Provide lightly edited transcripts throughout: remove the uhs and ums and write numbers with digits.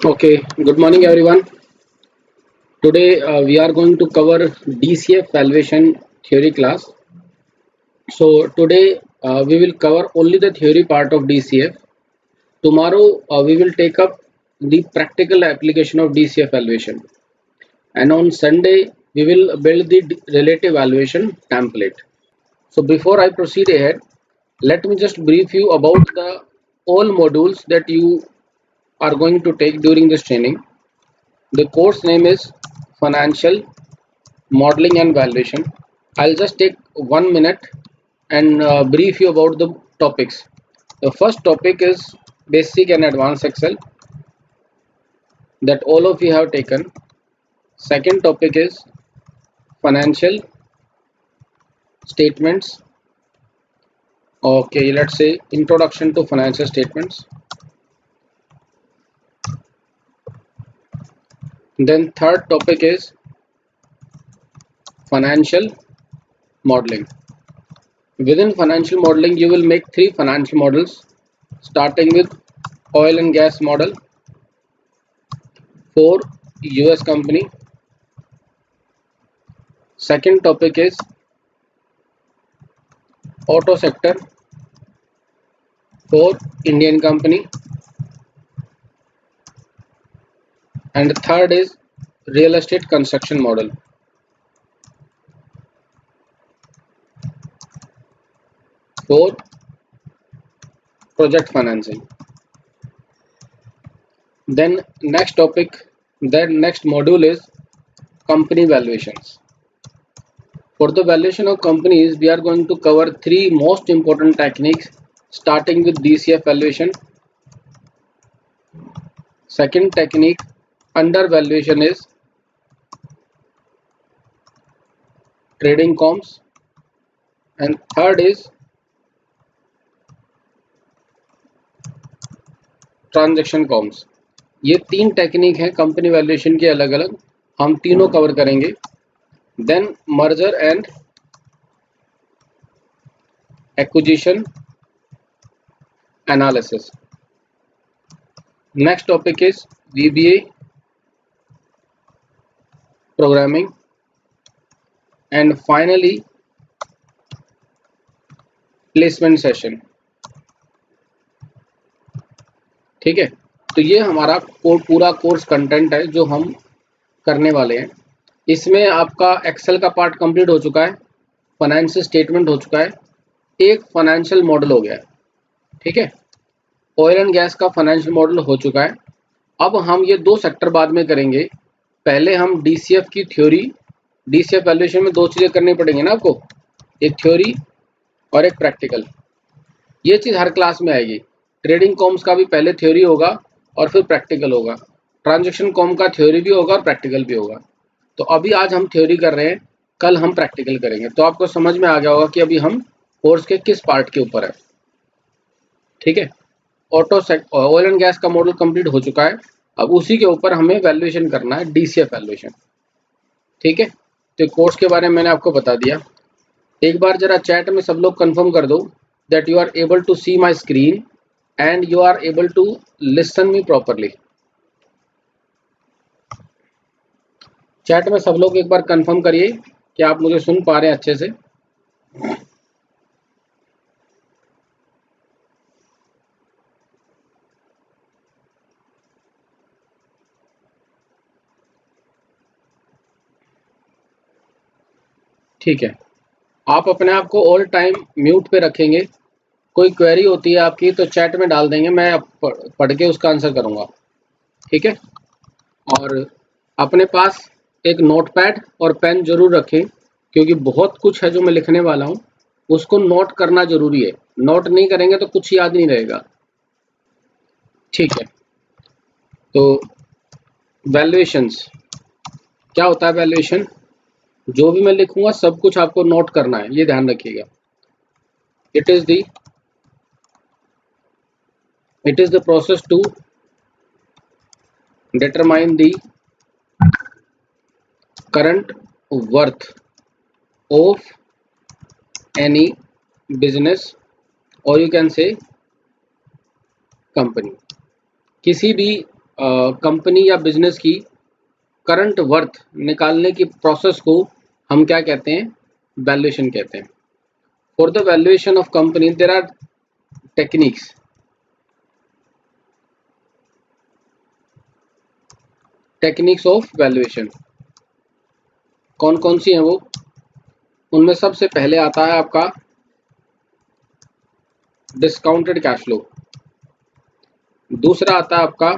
Okay, good morning everyone. Today we are going to cover DCF valuation theory class. So today we will cover only the theory part of DCF. Tomorrow we will take up the practical application of DCF valuation. And on Sunday we will build the relative valuation template. So before I proceed ahead, let me just brief you about the all modules that you are going to take during this training. The course name is Financial Modeling and Valuation. I'll just take 1 minute and brief you about the topics. The first topic is Basic and Advanced Excel that all of you have taken. Second topic is Financial Statements. Okay, let's say Introduction to Financial Statements. Then third topic is Financial Modeling. Within financial modeling, you will make 3 financial models, starting with oil and gas model for US company. Second topic is auto sector for Indian company, and third is real estate construction model for project financing. Then next module is company valuations. For the valuation of companies, we are going to cover 3 most important techniques, starting with DCF valuation. Second technique under valuation is trading comps, and third is transaction comps. ये 3 technique हैं company valuation के अलग अलग, हम तीनों cover करेंगे. Then merger and acquisition analysis. Next topic is VBA programming, and finally placement session. ठीक है, तो ये हमारा पूरा कोर्स कंटेंट है जो हम करने वाले हैं. इसमें आपका एक्सेल का पार्ट कंप्लीट हो चुका है, फाइनेंशियल स्टेटमेंट हो चुका है, एक फाइनेंशियल मॉडल हो गया है. ठीक है, ऑयल एंड गैस का फाइनेंशियल मॉडल हो चुका है. अब हम ये 2 सेक्टर बाद में करेंगे. पहले हम DCF की थ्योरी, DCF वैल्यूएशन में 2 चीज़ें करनी पड़ेंगी ना आपको, एक थ्योरी और एक प्रैक्टिकल. ये चीज़ हर क्लास में आएगी. ट्रेडिंग कॉम्स का भी पहले थ्योरी होगा और फिर प्रैक्टिकल होगा. ट्रांजैक्शन कॉम का थ्योरी भी होगा और प्रैक्टिकल भी होगा. तो अभी आज हम थ्योरी कर रहे हैं, कल हम प्रैक्टिकल करेंगे. तो आपको समझ में आ गया होगा कि अभी हम कोर्स के किस पार्ट के ऊपर है. ठीक है, ऑयल एंड गैस का मॉडल कंप्लीट हो चुका है. अब उसी के ऊपर हमें वैल्यूएशन करना है, DCF वैल्यूएशन. ठीक है, तो कोर्स के बारे में मैंने आपको बता दिया. एक बार जरा चैट में सब लोग कंफर्म कर दो that you are able to see my screen and you are able to listen me properly. Chat में सब लोग एक बार कंफर्म करिए कि आप मुझे सुन पा रहे हैं अच्छे से. ठीक है, आप अपने आप को ऑल टाइम म्यूट पे रखेंगे. कोई क्वेरी होती है आपकी तो चैट में डाल देंगे, मैं पढ़ के उसका आंसर करूंगा. ठीक है, और अपने पास एक नोटपैड और पेन जरूर रखें, क्योंकि बहुत कुछ है जो मैं लिखने वाला हूं, उसको नोट करना जरूरी है. नोट नहीं करेंगे तो कुछ याद नहीं रहेगा. ठीक है, तो वैल्यूएशंस क्या होता है? वैल्यूएशन, जो भी मैं लिखूंगा सब कुछ आपको नोट करना है, ये ध्यान रखिएगा. It is the process to determine the current worth of any business, or you can say company. किसी भी कंपनी या बिजनेस की करंट वर्थ निकालने की प्रोसेस को हम क्या कहते हैं? वैल्यूएशन कहते हैं। For the valuation of company there are techniques. Techniques of valuation कौन कौन सी हैं वो? उनमें सबसे पहले आता है आपका डिस्काउंटेड कैश फ्लो। दूसरा आता है आपका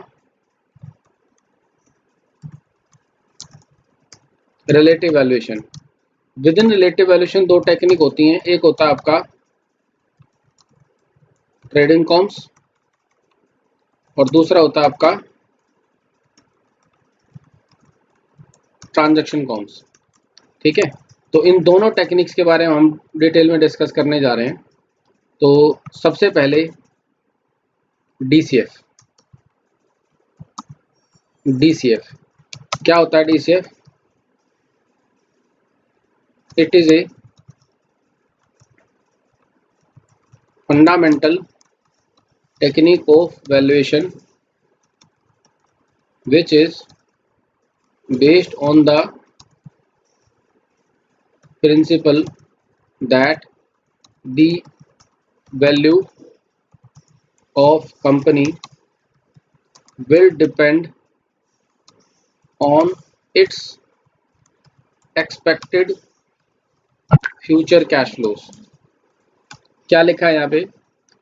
relative valuation. With in relative valuation दो टेक्निक होती हैं, एक होता है आपका ट्रेडिंग कॉम्स और दूसरा होता है आपका ट्रांजैक्शन कॉम्स। ठीक है, तो इन दोनों टेक्निक्स के बारे में हम डिटेल में डिस्कस करने जा रहे हैं। तो सबसे पहले डीसीएफ। डीसीएफ क्या होता है? DCF it is a fundamental technique of valuation which is based on the principle that the value of company will depend on its expected future cash flows। क्या लिखा है यहाँ पे?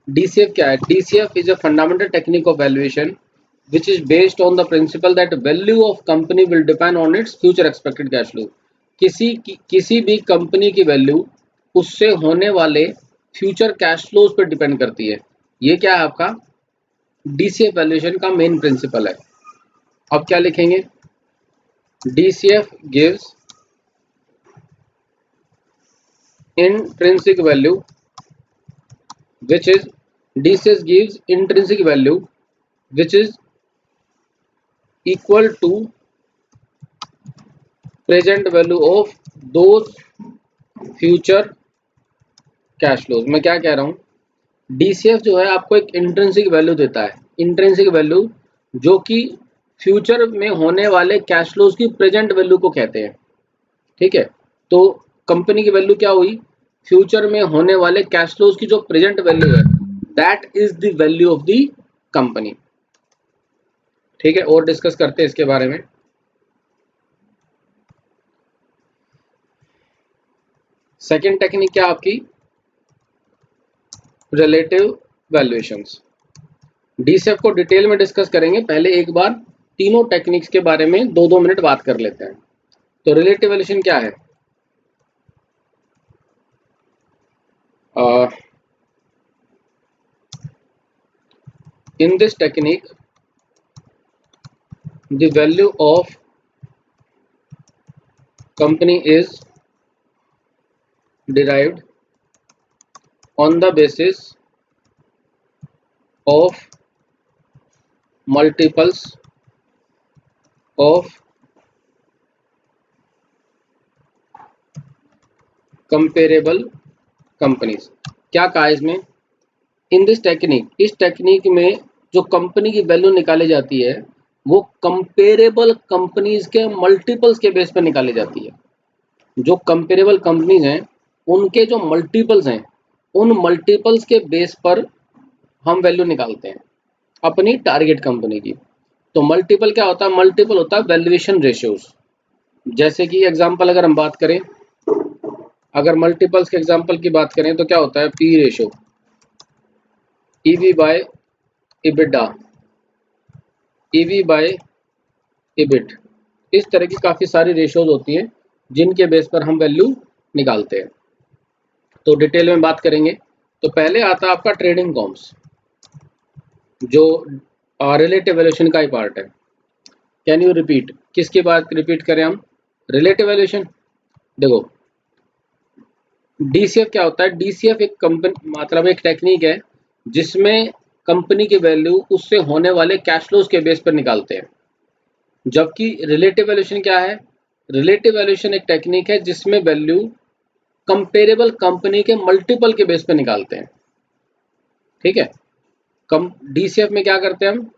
DCF क्या है? DCF is a fundamental technique of valuation which is based on the principle that value of company will depend on its future expected cash flow। किसी भी company की वैल्यू उससे होने वाले फ्यूचर कैश फ्लोज पर depend करती है। ये क्या है आपका? DCF वैल्यूएशन का मेन प्रिंसिपल है। अब क्या लिखेंगे? DCF gives intrinsic value which is DCF gives intrinsic value which is equal to present value of those future cash flows। मैं क्या कह रहा हूँ? DCF जो है आपको एक इंट्रिंसिक वैल्यू देता है। इंट्रिंसिक वैल्यू जो कि फ्यूचर में होने वाले कैश फ्लोज की प्रेजेंट वैल्यू को कहते हैं। ठीक है, तो कंपनी की वैल्यू क्या हुई? फ्यूचर में होने वाले कैश फ्लोज की जो प्रेजेंट वैल्यू है that is the value of the company. ठीक है, और डिस्कस करते हैं इसके बारे में। सेकेंड टेक्निक क्या आपकी? Relative valuations. डीसीएफ को डिटेल में डिस्कस करेंगे, पहले एक बार तीनों टेक्निक्स के बारे में 2-2 मिनट बात कर लेते हैं। तो रिलेटिव वैल्यूएशन क्या है? In this technique the value of company is derived on the basis of multiples of comparable companies। क्या कहा इसमें? इन दिस टेक्निक, इस टेक्निक में जो कंपनी की वैल्यू निकाली जाती है वो कंपेरेबल कंपनीज के मल्टीपल्स के बेस पर निकाली जाती है। जो कंपेरेबल कंपनीज हैं उनके जो मल्टीपल्स हैं उन मल्टीपल्स के बेस पर हम वैल्यू निकालते हैं अपनी टारगेट कंपनी की। तो मल्टीपल क्या होता है? मल्टीपल होता है वैल्यूएशन रेशियोज। जैसे कि एग्जांपल अगर हम बात करें, अगर मल्टीपल्स के एग्जांपल की बात करें तो क्या होता है? P ratio, EV by EBITDA, EV by EBIT। इस तरह की काफ़ी सारी रेशियोज होती हैं जिनके बेस पर हम वैल्यू निकालते हैं। तो डिटेल में बात करेंगे। तो पहले आता है आपका ट्रेडिंग कॉम्स जो रिलेटिव वैल्यूएशन का ही पार्ट है। Can you repeat? किसकी बात रिपीट करें हम? Relative valuation. देखो DCF क्या होता है? DCF एक कंपनी मतलब एक टेक्निक है जिसमें कंपनी की वैल्यू उससे होने वाले कैश फ्लोज के बेस पर निकालते हैं। जबकि रिलेटिव वैल्यूएशन क्या है? रिलेटिव वैल्यूएशन एक टेक्निक है जिसमें वैल्यू कंपेरेबल कंपनी के मल्टीपल के बेस पर निकालते हैं। ठीक है, DCF में क्या करते हैं हम?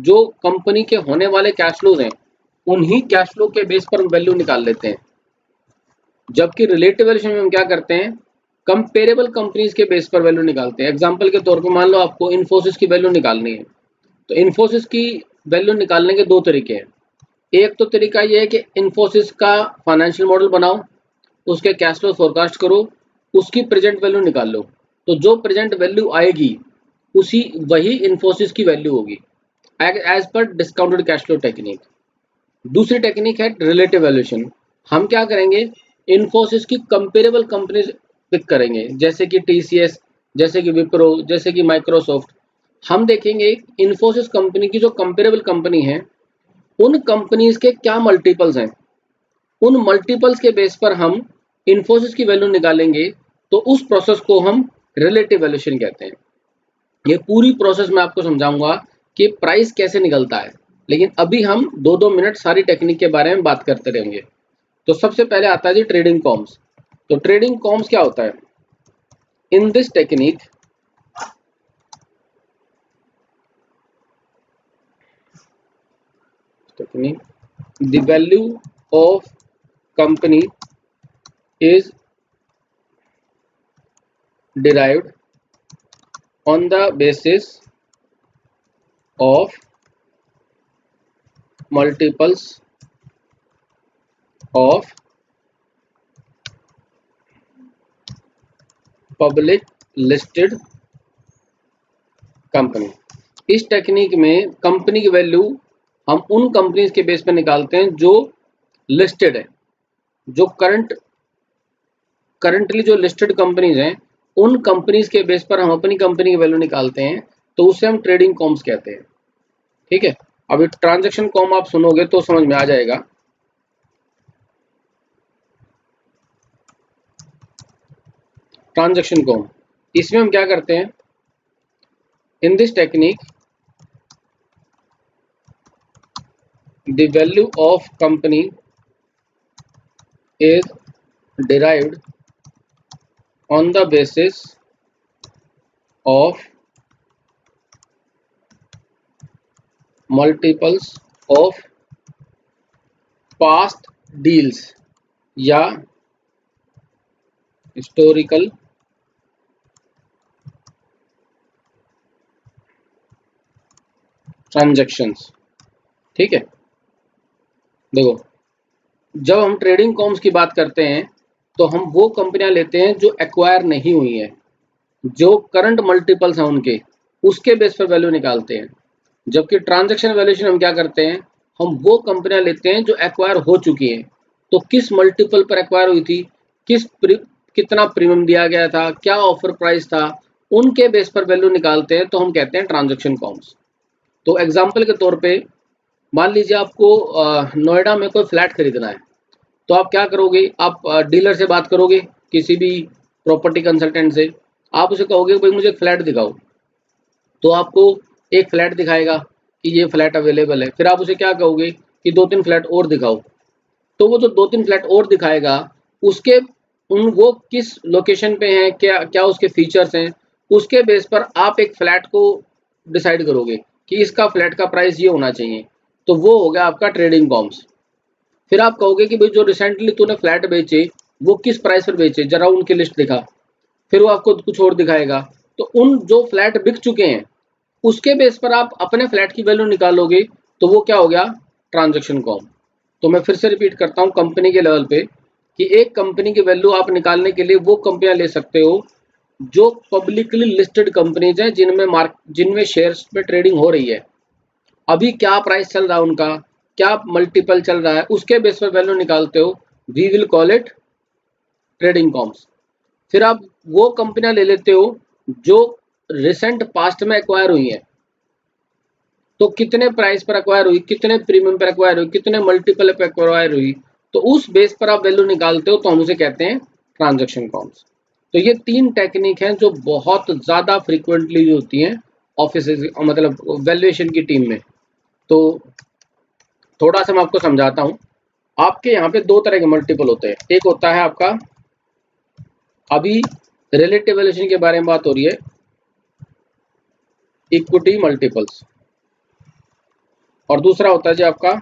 जो कंपनी के होने वाले कैश फ्लोज हैं उन्हीं कैश फ्लो के बेस पर वैल्यू निकाल लेते हैं। जबकि रिलेटिव वैल्यूएशन में हम क्या करते हैं, कंपेरेबल कंपनीज के बेस पर वैल्यू निकालते हैं। एग्जांपल के तौर पर मान लो आपको इन्फोसिस की वैल्यू निकालनी है, तो इन्फोसिस की वैल्यू निकालने के दो तरीके हैं। एक तो तरीका ये है कि इन्फोसिस का फाइनेंशियल मॉडल बनाओ, उसके कैश फ्लो फोरकास्ट करो, उसकी प्रेजेंट वैल्यू निकाल लो, तो जो प्रेजेंट वैल्यू आएगी उसी वही इन्फोसिस की वैल्यू होगी as per discounted cash flow technique. दूसरी टेक्निक है रिलेटिव वैल्यूएशन। हम क्या करेंगे, इन्फोसिस की कंपेरेबल कंपनीज पिक करेंगे, जैसे कि टीसीएस, जैसे कि विप्रो, जैसे कि माइक्रोसॉफ्ट। हम देखेंगे इन्फोसिस कंपनी की जो कंपेरेबल कंपनी है उन कंपनीज के क्या मल्टीपल्स हैं, उन मल्टीपल्स के बेस पर हम इन्फोसिस की वैल्यू निकालेंगे, तो उस प्रोसेस को हम रिलेटिव वैल्यूएशन कहते हैं। ये पूरी प्रोसेस मैं आपको समझाऊंगा कि प्राइस कैसे निकलता है, लेकिन अभी हम 2-2 मिनट सारी टेक्निक के बारे में बात करते रहेंगे। तो सबसे पहले आता है जी ट्रेडिंग कॉम्स। तो ट्रेडिंग कॉम्स क्या होता है? In this technique the value of company is derived on the basis of multiples of public listed company. इस टेक्निक में कंपनी की वैल्यू हम उन कंपनीज के बेस पे निकालते हैं जो लिस्टेड है, जो करंटली जो लिस्टेड कंपनीज हैं उन कंपनीज के बेस पर हम अपनी कंपनी की वैल्यू निकालते हैं, तो उसे हम ट्रेडिंग कॉम्स कहते हैं। ठीक है, अभी ट्रांजैक्शन कॉम आप सुनोगे तो समझ में आ जाएगा। ट्रांजैक्शन कॉम, इसमें हम क्या करते हैं, in this technique the value of company is derived on the basis of multiples of past deals या historical transactions। ठीक है, देखो जब हम ट्रेडिंग कॉम्स की बात करते हैं तो हम वो कंपनियां लेते हैं जो एक्वायर नहीं हुई हैं, जो करंट मल्टीपल्स हैं उनके, उसके बेस पर वैल्यू निकालते हैं। जबकि ट्रांजैक्शन वैल्यूएशन हम क्या करते हैं, हम वो कंपनियां लेते हैं जो एक्वायर हो चुकी हैं, तो किस मल्टीपल पर एक्वायर हुई थी, कितना प्रीमियम दिया गया था, क्या ऑफर प्राइस था, उनके बेस पर वैल्यू निकालते हैं, तो हम कहते हैं ट्रांजैक्शन कॉम्स। तो एग्जाम्पल के तौर पे मान लीजिए आपको नोएडा में कोई फ्लैट खरीदना है, तो आप क्या करोगे, आप डीलर से बात करोगे, किसी भी प्रॉपर्टी कंसल्टेंट से, आप उसे कहोगे भाई मुझे फ्लैट दिखाओ, तो आपको एक फ्लैट दिखाएगा कि ये फ्लैट अवेलेबल है। फिर आप उसे क्या कहोगे कि 2-3 फ्लैट और दिखाओ, तो वो जो 2-3 फ्लैट और दिखाएगा उसके वो किस लोकेशन पे हैं, क्या क्या उसके फीचर्स हैं, उसके बेस पर आप एक फ्लैट को डिसाइड करोगे कि इसका फ्लैट का प्राइस ये होना चाहिए, तो वो हो गया आपका ट्रेडिंग कॉम्स। फिर आप कहोगे कि भाई जो रिसेंटली तूने फ्लैट बेचे वो किस प्राइस पर बेचे, जरा उनकी लिस्ट दिखा, फिर वो आपको कुछ और दिखाएगा, तो उन जो फ्लैट बिक चुके हैं उसके बेस पर आप अपने फ्लैट की वैल्यू निकालोगे, तो वो क्या हो गया, ट्रांजैक्शन कॉम। तो मैं फिर से रिपीट करता हूँ कंपनी के लेवल पे कि एक कंपनी की वैल्यू आप निकालने के लिए वो कंपनियां ले सकते हो जो पब्लिकली लिस्टेड कंपनीज हैं, जिनमें शेयर्स में ट्रेडिंग हो रही है, अभी क्या प्राइस चल रहा है उनका, क्या मल्टीपल चल रहा है, उसके बेस पर वैल्यू निकालते हो, we will call it trading comps. फिर आप वो कंपनियां ले लेते हो जो रिसेंट पास्ट में एक्वायर हुई हैं, तो कितने प्राइस पर एक्वायर हुई, कितने प्रीमियम पर एक्वायर हुई, कितने मल्टीपल पर एक्वायर हुई, तो उस बेस पर आप वैल्यू निकालते हो, तो हम उसे कहते हैं ट्रांजैक्शन कॉम्स। तो ये 3 टेक्निक हैं जो बहुत ज़्यादा फ्रीक्वेंटली होती हैं ऑफिस, मतलब वैल्यूएशन की टीम में। तो थोड़ा सा मैं आपको समझाता हूँ। आपके यहाँ पे 2 तरह के मल्टीपल होते हैं। एक होता है आपका, अभी रिलेटिव वैल्यूएशन के बारे में बात हो रही है, इक्विटी मल्टीपल्स। और दूसरा होता है जी आपका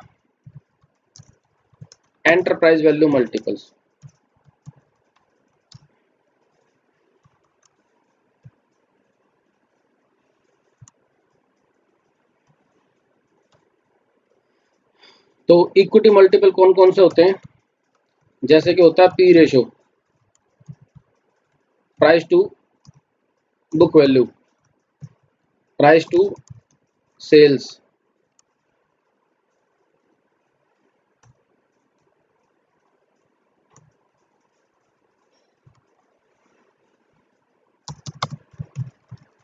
एंटरप्राइज वैल्यू मल्टीपल्स। तो इक्विटी मल्टीपल कौन कौन से होते हैं, जैसे कि होता है P ratio, price to book value, price to sales,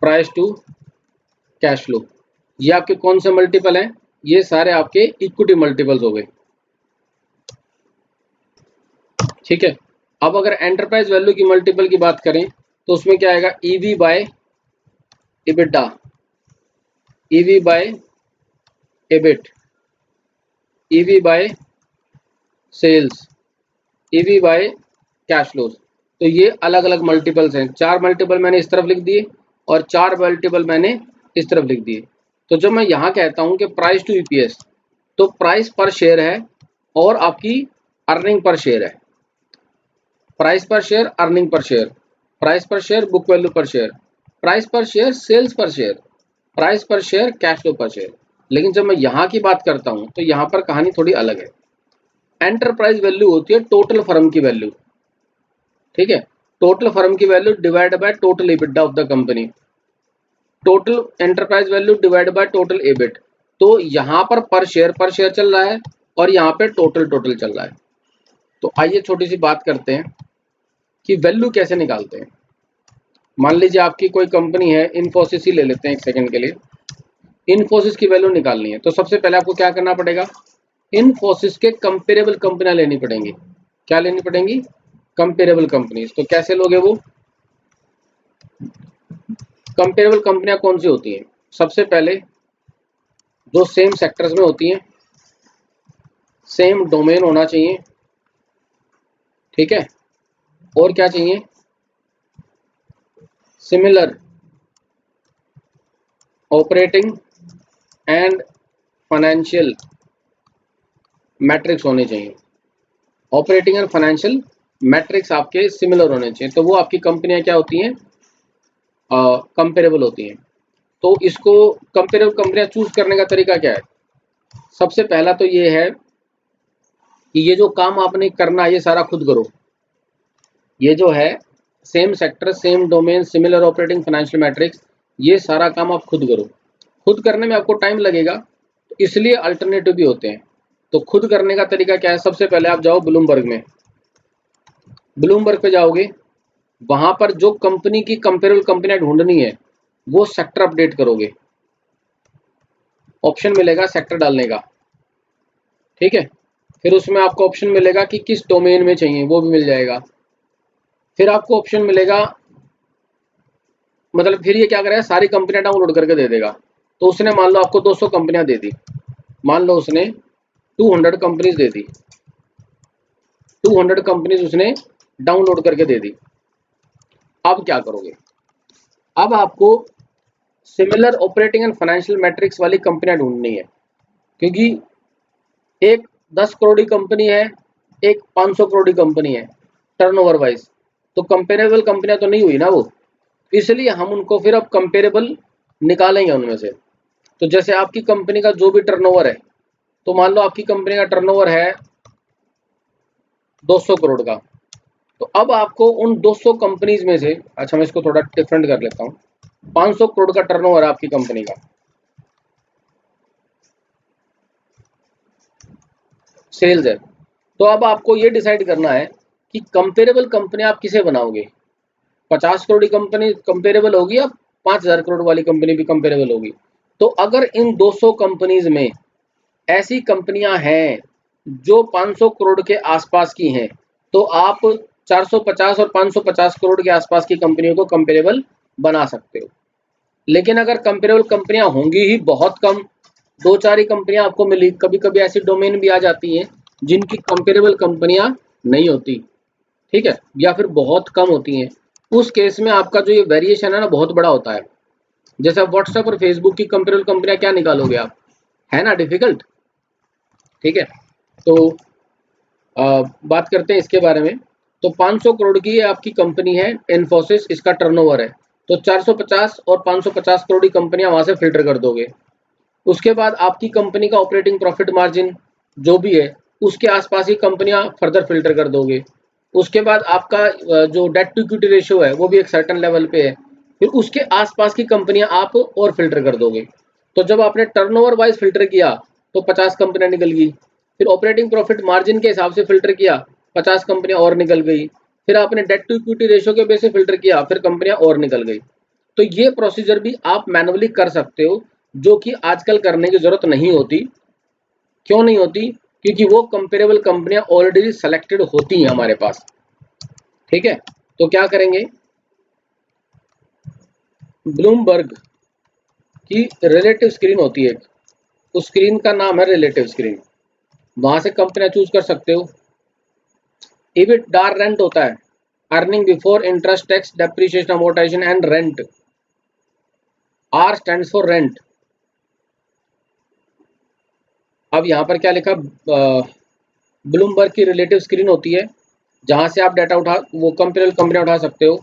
price to cash flow. ये आपके कौन से मल्टीपल हैं, ये सारे आपके इक्विटी मल्टीपल्स हो गए। ठीक है, अब अगर एंटरप्राइज वैल्यू की मल्टीपल की बात करें तो उसमें क्या आएगा, EV by EBITDA, EV by EBIT, EV by sales, EV by cash flows. तो ये अलग अलग मल्टीपल्स हैं। 4 मल्टीपल मैंने इस तरफ लिख दिए और 4 मल्टीपल मैंने इस तरफ लिख दिए। तो जब मैं यहाँ कहता हूँ कि प्राइस टू ईपीएस, तो प्राइस पर शेयर है और आपकी अर्निंग पर शेयर है। प्राइस पर share, earning per share, price पर शेयर, बुक वैल्यू पर शेयर, प्राइस पर शेयर, सेल्स पर शेयर, प्राइस पर शेयर, कैश फ्लो पर शेयर। लेकिन जब मैं यहाँ की बात करता हूँ तो यहाँ पर कहानी थोड़ी अलग है। एंटरप्राइज वैल्यू होती है टोटल फर्म की वैल्यू। ठीक है, टोटल फर्म की value divide by total EBITDA of the company, total enterprise value divide by total EBIT. तो यहाँ पर शेयर चल रहा है और यहाँ पे टोटल चल रहा है। तो आइए छोटी सी बात करते हैं कि वैल्यू कैसे निकालते हैं। मान लीजिए आपकी कोई कंपनी है, इन्फोसिस ही ले लेते हैं एक सेकंड के लिए। इन्फोसिस की वैल्यू निकालनी है तो सबसे पहले आपको क्या करना पड़ेगा, इन्फोसिस के कंपेरेबल कंपनियां लेनी पड़ेंगी। क्या लेनी पड़ेंगी, कंपेरेबल कंपनीज। तो कैसे लोगे वो कंपेरेबल कंपनियां, कौन सी होती हैं, सबसे पहले जो सेम सेक्टर्स में होती हैं, सेम डोमेन होना चाहिए। ठीक है, और क्या चाहिए, similar operating and financial matrix होने चाहिए। ऑपरेटिंग एंड फाइनेंशियल मैट्रिक्स आपके सिमिलर होने चाहिए, तो वो आपकी कंपनियां क्या होती हैं, कंपेरेबल होती हैं। तो इसको कंपेरेबल कंपनियां चूज करने का तरीका क्या है, सबसे पहला तो ये है कि ये जो काम आपने करना है ये सारा खुद करो। ये जो है same sector, same domain, similar operating, financial matrix, ये सारा काम आप खुद करो। खुद करने में आपको टाइम लगेगा, तो इसलिए अल्टरनेटिव भी होते हैं। तो खुद करने का तरीका क्या है, सबसे पहले आप जाओ ब्लूमबर्ग में, ब्लूमबर्ग पे जाओगे, वहां पर जो कंपनी की कंपेरेबल कंपनियां ढूंढनी है वो सेक्टर अपडेट करोगे, ऑप्शन मिलेगा सेक्टर डालने का। ठीक है, फिर उसमें आपको ऑप्शन मिलेगा कि किस डोमेन में चाहिए, वो भी मिल जाएगा। फिर आपको ऑप्शन मिलेगा, मतलब फिर ये क्या करेगा, सारी कंपनियां डाउनलोड करके दे देगा। तो उसने मान लो आपको 200 कंपनियां दे दी, मान लो उसने 200 कंपनीज दे दी, 200 कंपनीज उसने डाउनलोड करके दे दी। अब क्या करोगे, अब आपको similar operating and financial matrix वाली कंपनियां ढूंढनी है, क्योंकि एक 10 करोड़ की कंपनी है, एक 500 करोड़ की कंपनी है टर्नओवर वाइज, तो कंपेरेबल कंपनियां तो नहीं हुई ना वो, इसलिए हम उनको फिर अब कंपेरेबल निकालेंगे उनमें से। तो जैसे आपकी कंपनी का जो भी टर्नओवर है, तो मान लो आपकी कंपनी का टर्नओवर है 200 करोड़ का, तो अब आपको उन 200 कंपनीज में से, अच्छा मैं इसको थोड़ा डिफरेंट कर लेता हूँ, 500 करोड़ का टर्नओवर है आपकी कंपनी का, सेल्स है। तो अब आपको ये डिसाइड करना है कि कंपेरेबल कंपनी आप किसे बनाओगे, 50 करोड़ की कंपनी कंपेरेबल होगी या 5000 करोड़ वाली कंपनी भी कंपेरेबल होगी। तो अगर इन 200 कंपनीज में ऐसी कंपनियां हैं जो 500 करोड़ के आसपास की हैं, तो आप 450 और 550 करोड़ के आसपास की कंपनियों को कंपेरेबल बना सकते हो। लेकिन अगर कंपेरेबल कंपनियां होंगी ही बहुत कम, 2-4 ही कंपनियां आपको मिली, कभी कभी ऐसी डोमेन भी आ जाती हैं जिनकी कंपेरेबल कंपनियां नहीं होती, ठीक है, या फिर बहुत कम होती हैं। उस केस में आपका जो ये वेरिएशन है ना बहुत बड़ा होता है। जैसे आप व्हाट्सएप और फेसबुक की कंपेरेबल कंपनियां क्या निकालोगे आप, है ना डिफिकल्ट। ठीक है, तो बात करते हैं इसके बारे में। तो 500 करोड़ की ये आपकी कंपनी है इन्फोसिस, इसका टर्नओवर है। तो 450 और 550 करोड़ की कंपनियां वहां से फिल्टर कर दोगे। उसके बाद आपकी कंपनी का ऑपरेटिंग प्रॉफिट मार्जिन जो भी है उसके आसपास ही कंपनियां फर्दर फिल्टर कर दोगे। उसके बाद आपका जो डेट टू इक्विटी रेशियो है वो भी एक सर्टेन लेवल पे है, फिर उसके आसपास की कंपनियां आप और फिल्टर कर दोगे। तो जब आपने टर्नओवर वाइज फिल्टर किया तो 50 कंपनियां निकल गई, फिर ऑपरेटिंग प्रॉफिट मार्जिन के हिसाब से फिल्टर किया 50 कंपनियां और निकल गई, फिर आपने डेट टू इक्विटी रेशियो के बेस से फिल्टर किया, फिर कंपनियां और निकल गई। तो ये प्रोसीजर भी आप मैनुअली कर सकते हो, जो कि आजकल करने की जरूरत नहीं होती। क्यों नहीं होती? क्योंकि वो कंपेरेबल कंपनियां ऑलरेडी सेलेक्टेड होती हैं हमारे पास। ठीक है, तो क्या करेंगे, ब्लूमबर्ग की रिलेटिव स्क्रीन होती है, उस स्क्रीन का नाम है रिलेटिव स्क्रीन, वहां से कंपनियां चूज कर सकते हो। इबिटडार रेंट होता है, earning before interest tax depreciation amortization and rent. R stands for rent. अब यहाँ पर क्या लिखा, ब्लूमबर्ग की रिलेटिव स्क्रीन होती है जहां से आप डाटा उठा, वो कंपेरेबल कंपनियां उठा सकते हो।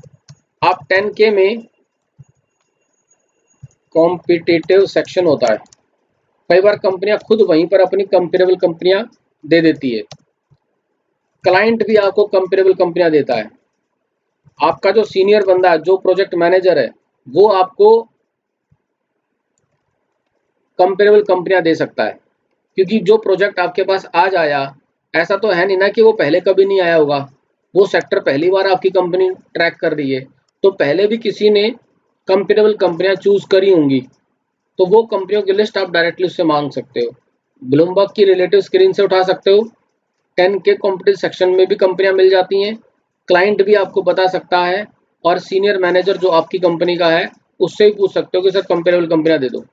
आप 10K में कॉम्पिटिटिव सेक्शन होता है, कई बार कंपनियां खुद वहीं पर अपनी कंपेरेबल कंपनियां दे देती है। क्लाइंट भी आपको कंपेरेबल कंपनियां देता है। आपका जो सीनियर बंदा है, जो प्रोजेक्ट मैनेजर है, वो आपको कंपेरेबल कंपनियां दे सकता है। क्योंकि जो प्रोजेक्ट आपके पास आज आया, ऐसा तो है नहीं ना कि वो पहले कभी नहीं आया होगा। वो सेक्टर पहली बार आपकी कंपनी ट्रैक कर रही है, तो पहले भी किसी ने कंपेरेबल कंपनियां चूज करी होंगी, तो वो कंपनियों की लिस्ट आप डायरेक्टली उससे मांग सकते हो। ब्लूमबर्ग की रिलेटिव स्क्रीन से उठा सकते हो। 10K कॉम्पिटिटिव सेक्शन में भी कंपनियां मिल जाती हैं। क्लाइंट भी आपको बता सकता है, और सीनियर मैनेजर जो आपकी कंपनी का है उससे भी पूछ सकते हो कि सर कंपेरेबल कंपनियां दे दो,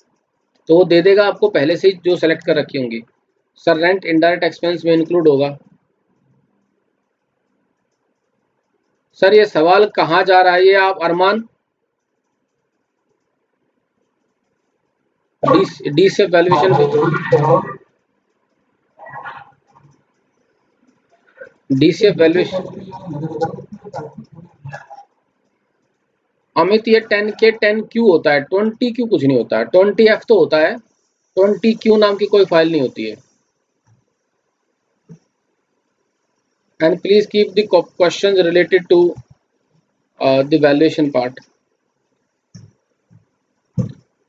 तो वो दे देगा आपको पहले से ही जो सेलेक्ट कर रखी होंगी। सर रेंट इनडायरेक्ट एक्सपेंस में इंक्लूड होगा। सर ये सवाल कहाँ जा रहा है, ये आप अरमान डी से वैल्यूएशन, डी से वैल्यूएशन। अमित ये 10K 10Q होता है, 20Q कुछ नहीं होता है, 20F तो होता है, 20Q नाम की कोई फाइल नहीं होती है। And please keep the questions related to the valuation part.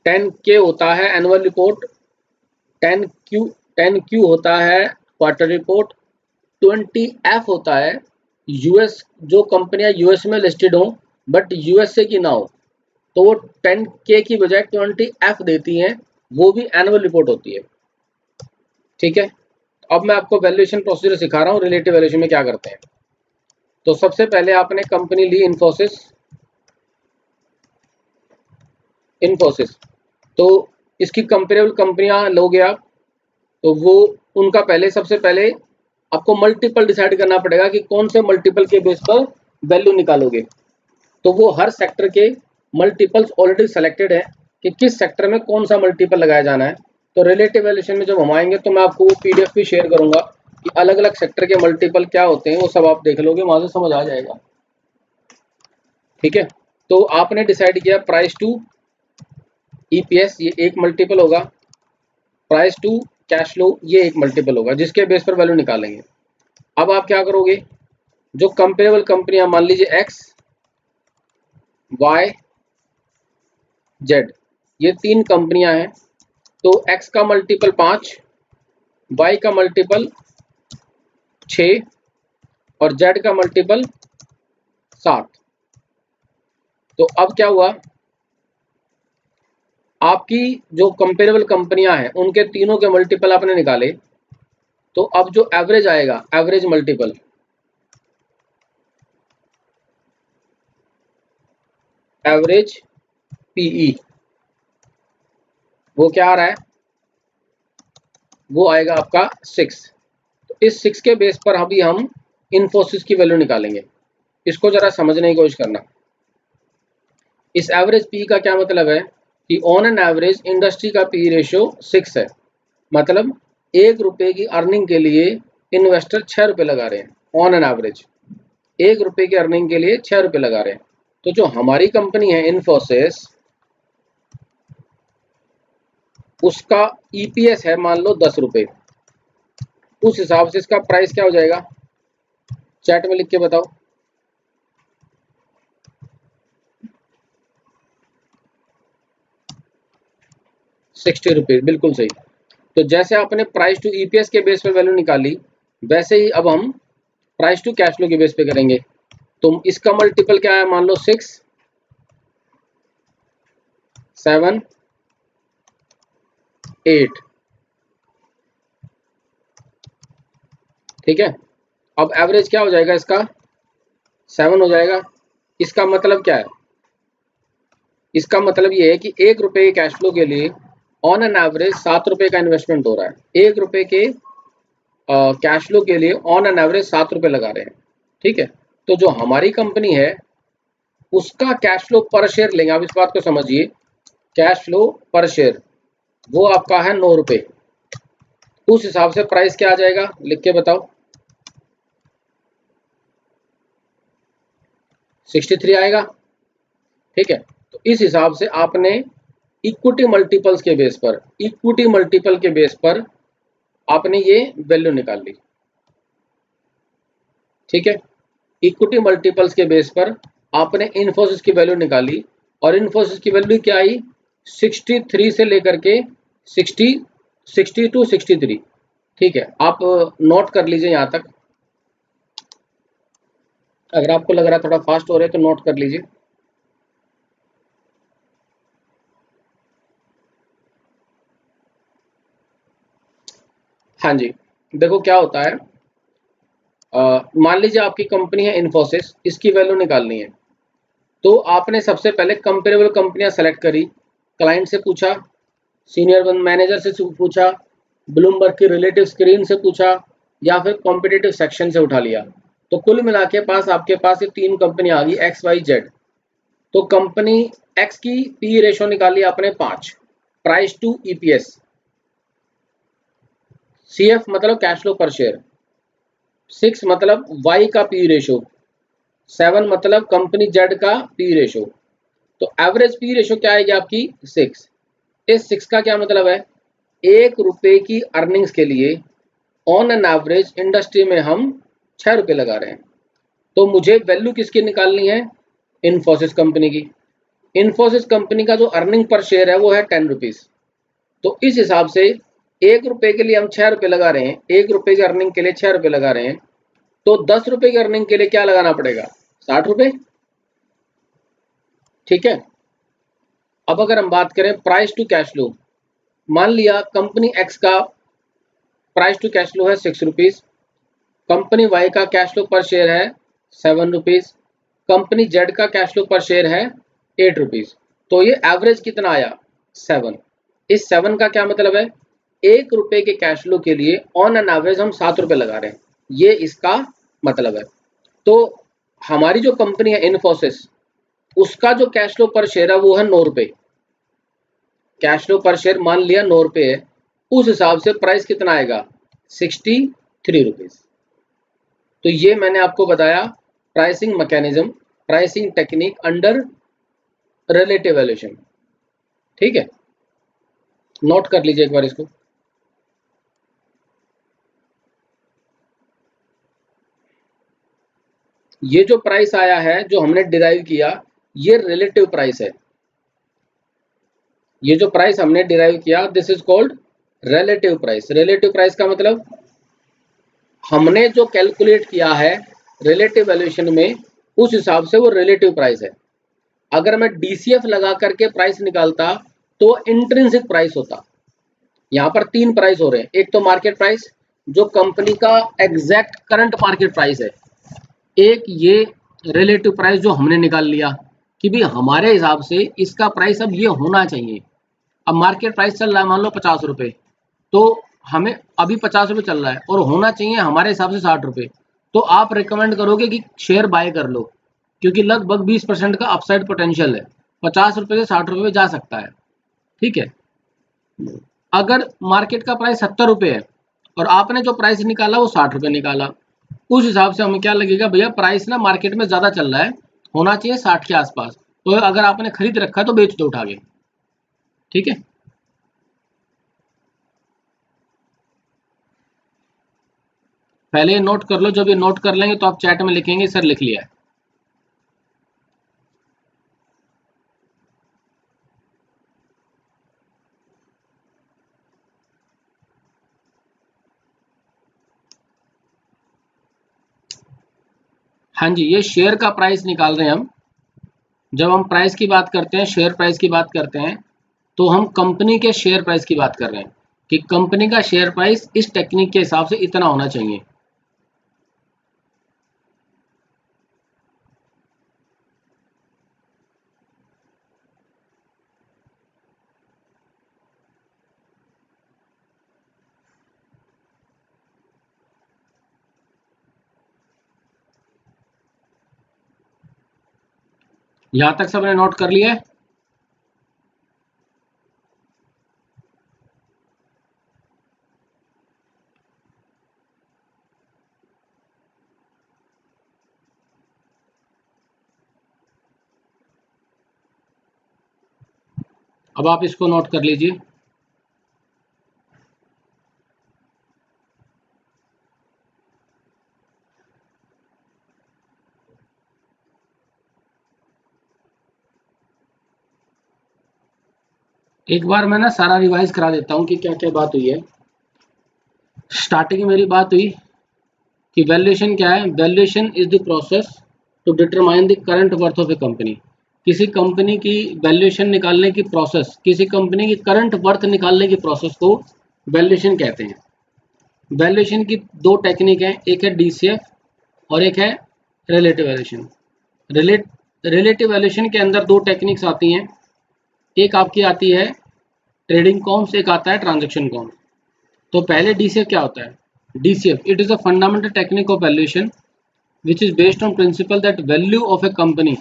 10K होता है एनुअल रिपोर्ट, 10Q होता है क्वार्टर रिपोर्ट, 20F होता है यूएस, जो कंपनियां यूएस में लिस्टेड हो बट यूएसए की ना हो, तो वो 10K की बजाय 20F देती हैं, वो भी एनुअल रिपोर्ट होती है। ठीक है, अब मैं आपको वैल्यूएशन प्रोसीजर सिखा रहा हूँ, रिलेटिव वैल्यूएशन में क्या करते हैं। तो सबसे पहले आपने कंपनी ली इन्फोसिस, तो इसकी कंपेरेबल कंपनियां लोगे आप, तो वो उनका पहले सबसे पहले आपको मल्टीपल डिसाइड करना पड़ेगा कि कौन से मल्टीपल के बेस पर वैल्यू निकालोगे। तो वो हर सेक्टर के मल्टीपल्स ऑलरेडी सेलेक्टेड है कि किस सेक्टर में कौन सा मल्टीपल लगाया जाना है। तो रिलेटिव वैल्यूएशन में जब हम आएंगे तो मैं आपको वो PDF भी शेयर करूंगा कि अलग अलग सेक्टर के मल्टीपल क्या होते हैं, वो सब आप देख लोगे, वहां से समझ आ जाएगा। ठीक है, तो आपने डिसाइड किया प्राइस टू EPS ये एक मल्टीपल होगा, प्राइस टू कैश फ्लो ये एक मल्टीपल होगा, जिसके बेस पर वैल्यू निकालेंगे। अब आप क्या करोगे, जो कंपेरेबल कंपनियां मान लीजिए X Y Z, ये 3 कंपनियां हैं, तो X का मल्टीपल 5, Y का मल्टीपल 6 और Z का मल्टीपल 7। तो अब क्या हुआ, आपकी जो कंपेरेबल कंपनियां हैं उनके तीनों के मल्टीपल आपने निकाले, तो अब जो एवरेज आएगा, एवरेज मल्टीपल, एवरेज PE, वो क्या आ रहा है, वो आएगा आपका 6। तो इस 6 के बेस पर अभी हम इन्फोसिस की वैल्यू निकालेंगे। इसको जरा समझने की कोशिश करना। इस एवरेज PE का क्या मतलब है कि ऑन एन एवरेज इंडस्ट्री का PE रेशियो 6 है, मतलब 1 रुपए की अर्निंग के लिए इन्वेस्टर 6 रुपए लगा रहे हैं ऑन एन एवरेज। 1 रुपए की अर्निंग के लिए 6 रुपए लगा रहे हैं। तो जो हमारी कंपनी है इन्फोसिस, उसका ईपीएस है मान लो 10 रुपए। उस हिसाब से इसका प्राइस क्या हो जाएगा, चैट में लिख के बताओ। 60 रुपीज, बिल्कुल सही। तो जैसे आपने प्राइस टू ईपीएस के बेस पर वैल्यू निकाली, वैसे ही अब हम प्राइस टू कैश फ्लो के बेस पे करेंगे। तो इसका मल्टीपल क्या है, मान लो 6, 7, 8, ठीक है। अब एवरेज क्या हो जाएगा इसका, 7 हो जाएगा। इसका मतलब क्या है, इसका मतलब ये है कि 1 रुपए के कैश फ्लो के लिए ऑन एन एवरेज 7 रुपए का इन्वेस्टमेंट हो रहा है। 1 रुपए के कैश फ्लो के लिए ऑन एन एवरेज 7 रुपए लगा रहे हैं, ठीक है। तो जो हमारी कंपनी है उसका कैश फ्लो पर शेयर लेंगे, आप इस बात को समझिए, कैश फ्लो पर शेयर वो आपका है 9 रुपए। उस हिसाब से प्राइस क्या आ जाएगा, लिख के बताओ। 63 आएगा, ठीक है। तो इस हिसाब से आपने इक्विटी मल्टीपल्स के बेस पर, इक्विटी मल्टीपल के बेस पर आपने ये वैल्यू निकाल ली, ठीक है। इक्विटी मल्टीपल्स के बेस पर आपने इन्फोसिस की वैल्यू निकाली, और इन्फोसिस की वैल्यू क्या आई, 63 से लेकर के 60 टू 63, ठीक है। आप नोट कर लीजिए यहाँ तक। अगर आपको लग रहा है थोड़ा फास्ट हो रहा है तो नोट कर लीजिए। हाँ जी, देखो क्या होता है, मान लीजिए आपकी कंपनी है इन्फोसिस, इसकी वैल्यू निकालनी है। तो आपने सबसे पहले कंपेरेबल कंपनियां सेलेक्ट करी, क्लाइंट से पूछा, सीनियर मैनेजर से पूछा, ब्लूमबर्ग की रिलेटिव स्क्रीन से पूछा, या फिर कॉम्पिटिटिव सेक्शन से उठा लिया। तो कुल मिला के पास आपके पास ये 3 कंपनी आ गई, एक्स वाई जेड। तो कंपनी एक्स की पी रेशो निकाली आपने 5, प्राइस टू ईपीएस, सीएफ मतलब कैश फ्लो पर शेयर, 6 मतलब वाई का पी रेशो, 7 मतलब कंपनी जेड का पी रेशो। तो एवरेज पी रेशो क्या आएगी आपकी, 6। इस 6 का क्या मतलब है, 1 रुपए की अर्निंग्स के लिए ऑन एन एवरेज इंडस्ट्री में हम 6 रुपए लगा रहे हैं। तो मुझे वैल्यू किसकी निकालनी है, इन्फोसिस कंपनी की। इन्फोसिस कंपनी का जो अर्निंग पर शेयर है वो है 10 रुपीज। तो इस हिसाब से 1 रुपए के लिए हम 6 रुपए लगा रहे हैं, 1 रुपए की अर्निंग के लिए 6 रुपए लगा रहे हैं। तो 10 रुपए की अर्निंग के लिए क्या लगाना पड़ेगा, 60 रुपए, ठीक है। अब अगर हम बात करें प्राइस टू कैश फ्लो, मान लिया कंपनी एक्स का प्राइस टू कैश फ्लो है 6 रुपीज, कंपनी वाई का कैश फ्लो पर शेयर है 7 रुपीज, कंपनी जेड का कैश फ्लो पर शेयर है 8 रुपीज। तो ये एवरेज कितना आया, 7। इस 7 का क्या मतलब है, 1 रुपए के कैश फ्लो के लिए ऑन एन एवरेज हम 7 रुपए लगा रहे हैं, ये इसका मतलब है। तो हमारी जो कंपनी है इन्फोसिस, उसका जो कैश फ्लो पर शेयर है वो है 9 रुपए। कैश फ्लो पर शेयर मान लिया 9 रुपए है, उस हिसाब से प्राइस कितना आएगा, 63 रुपीज। तो ये मैंने आपको बताया pricing mechanism, pricing technique under relative valuation, ठीक है। नोट कर लीजिए एक बार इसको। ये जो प्राइस आया है जो हमने डिराइव किया, ये रिलेटिव प्राइस है। ये जो प्राइस हमने डिराइव किया, this is called relative price. Relative price का मतलब हमने जो कैलकुलेट किया है रिलेटिव वैल्यूएशन में, उस हिसाब से वो रिलेटिव प्राइस है। अगर मैं डीसीएफ लगा करके प्राइस निकालता तो इंट्रिंसिक प्राइस होता। यहाँ पर 3 प्राइस हो रहे हैं, एक तो मार्केट प्राइस जो कंपनी का एग्जैक्ट करंट मार्केट प्राइस है, एक ये रिलेटिव प्राइस जो हमने निकाल लिया कि भी हमारे हिसाब से इसका प्राइस अब ये होना चाहिए। अब मार्केट प्राइस चल रहा है मान लो 50 रुपए, तो हमें अभी 50 रुपए चल रहा है और होना चाहिए हमारे हिसाब से 60 रुपए। तो आप रिकमेंड करोगे कि शेयर बाय कर लो, क्योंकि लगभग 20% का अपसाइड पोटेंशियल है, 50 रुपए से 60 रुपए जा सकता है, ठीक है। अगर मार्केट का प्राइस 70 रुपये है और आपने जो प्राइस निकाला वो 60 रुपये निकाला, उस हिसाब से हमें क्या लगेगा, भैया प्राइस ना मार्केट में ज़्यादा चल रहा है, होना चाहिए 60 के आसपास, तो अगर आपने खरीद रखा है तो बेच दो उठा के। ठीक है, पहले ये नोट कर लो, जब ये नोट कर लेंगे तो आप चैट में लिखेंगे सर लिख लिया है। हाँ जी, ये शेयर का प्राइस निकाल रहे हैं हम। जब हम प्राइस की बात करते हैं, शेयर प्राइस की बात करते हैं, तो हम कंपनी के शेयर प्राइस की बात कर रहे हैं कि कंपनी का शेयर प्राइस इस टेक्निक के हिसाब से इतना होना चाहिए। यहां तक सबने नोट कर लिया है? अब आप इसको नोट कर लीजिए। एक बार मैं ना सारा रिवाइज करा देता हूँ कि क्या क्या बात हुई है। स्टार्टिंग में मेरी बात हुई कि वैल्यूएशन क्या है। Valuation is the process to determine the current worth of a company. किसी कंपनी की वैल्यूएशन निकालने की प्रोसेस, किसी कंपनी की करंट वर्थ निकालने की प्रोसेस को वैल्यूएशन कहते हैं। वैल्यूएशन की दो टेक्निक है, एक है डीसीएफ और एक है रिलेटिव वैल्यूएशन। रिलेटिव वैल्यूएशन के अंदर दो टेक्निक्स आती हैं, एक आपकी आती है ट्रेडिंग कॉम्स, एक आता है ट्रांजेक्शन कॉम्स। तो पहले डीसीएफ क्या होता है? DCF, it is a fundamental technique of valuation which is based on principle that value of a company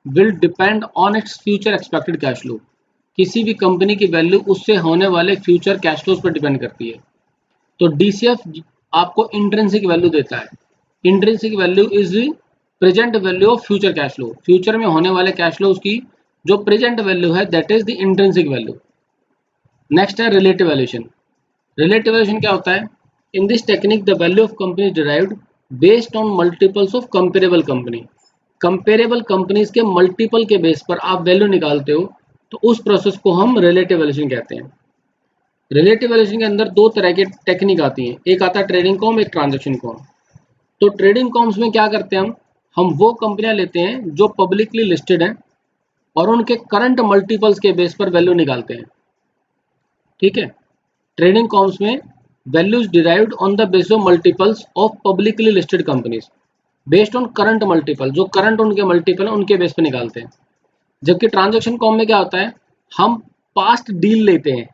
will depend on its future expected cash flow। किसी भी कंपनी की वैल्यू उससे होने वाले फ्यूचर कैश फ्लोज पर depend करती है। तो डीसीएफ आपको इंट्रिंसिक वैल्यू देता है। Intrinsic value is present value of future cash flow. Future में होने वाले कैश फ्लोज की जो प्रेजेंट वैल्यू है that is the intrinsic value. Next है रिलेटिव वैल्यूएशन। रिलेटिव वैल्यूएशन क्या होता है? In this technique the value of company is derived based on multiples of comparable company. Comparable companies के multiple के base पर आप value निकालते हो, तो उस प्रोसेस को हम रिलेटिव वैल्यूएशन कहते हैं। रिलेटिव वैल्यूएशन के अंदर दो तरह की टेक्निक आती हैं, एक आता है ट्रेडिंग कॉम, एक ट्रांजेक्शन कॉम। तो ट्रेडिंग कॉम्स में क्या करते हैं, हम वो कंपनियां लेते हैं जो पब्लिकली लिस्टेड हैं और उनके करंट मल्टीपल्स के बेस पर वैल्यू निकालते हैं। ठीक है, ट्रेडिंग कॉम्स में values derived on the basis of multiples of publicly listed companies based on current multiple, जो करंट उनके मल्टीपल है उनके बेस पे निकालते हैं। जबकि ट्रांजैक्शन कॉम में क्या होता है, हम पास्ट डील लेते हैं,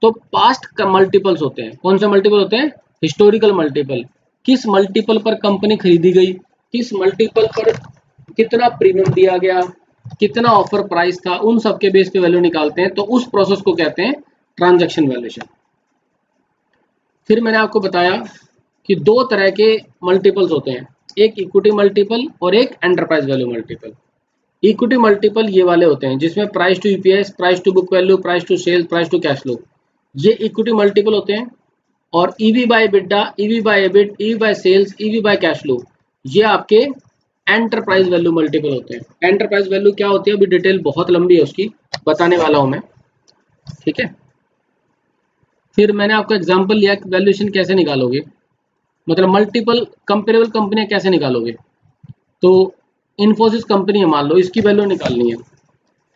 तो पास्ट मल्टीपल्स होते हैं। कौन से मल्टीपल होते हैं? Historical multiple. किस मल्टीपल पर कंपनी खरीदी गई, किस मल्टीपल पर कितना प्रीमियम दिया गया, कितना ऑफर प्राइस था, उन सब के बेस पे वैल्यू निकालते हैं। तो उस प्रोसेस को कहते हैं ट्रांजैक्शन वैल्यूएशन। फिर मैंने आपको बताया कि दो तरह के मल्टीपल्स होते हैं, एक इक्विटी मल्टीपल और एक enterprise value multiple. Equity multiple ये वाले होते हैं जिसमें price to EPS, price to book value, price to sales, price to cash flow, ये इक्विटी मल्टीपल होते हैं। और EV by EBITDA, EV by EBIT, EV by sales, EV by cash flow, ये आपके एंटरप्राइज वैल्यू मल्टीपल होते हैं। Enterprise value क्या होती है, अभी डिटेल बहुत लंबी है उसकी, बताने वाला हूं मैं। ठीक है, फिर मैंने आपको एग्जांपल लिया कि वैल्यूएशन कैसे निकालोगे, मतलब मल्टीपल कंपेरेबल कंपनियां कैसे निकालोगे। तो इन्फोसिस कंपनी है, मान लो इसकी वैल्यू निकालनी है,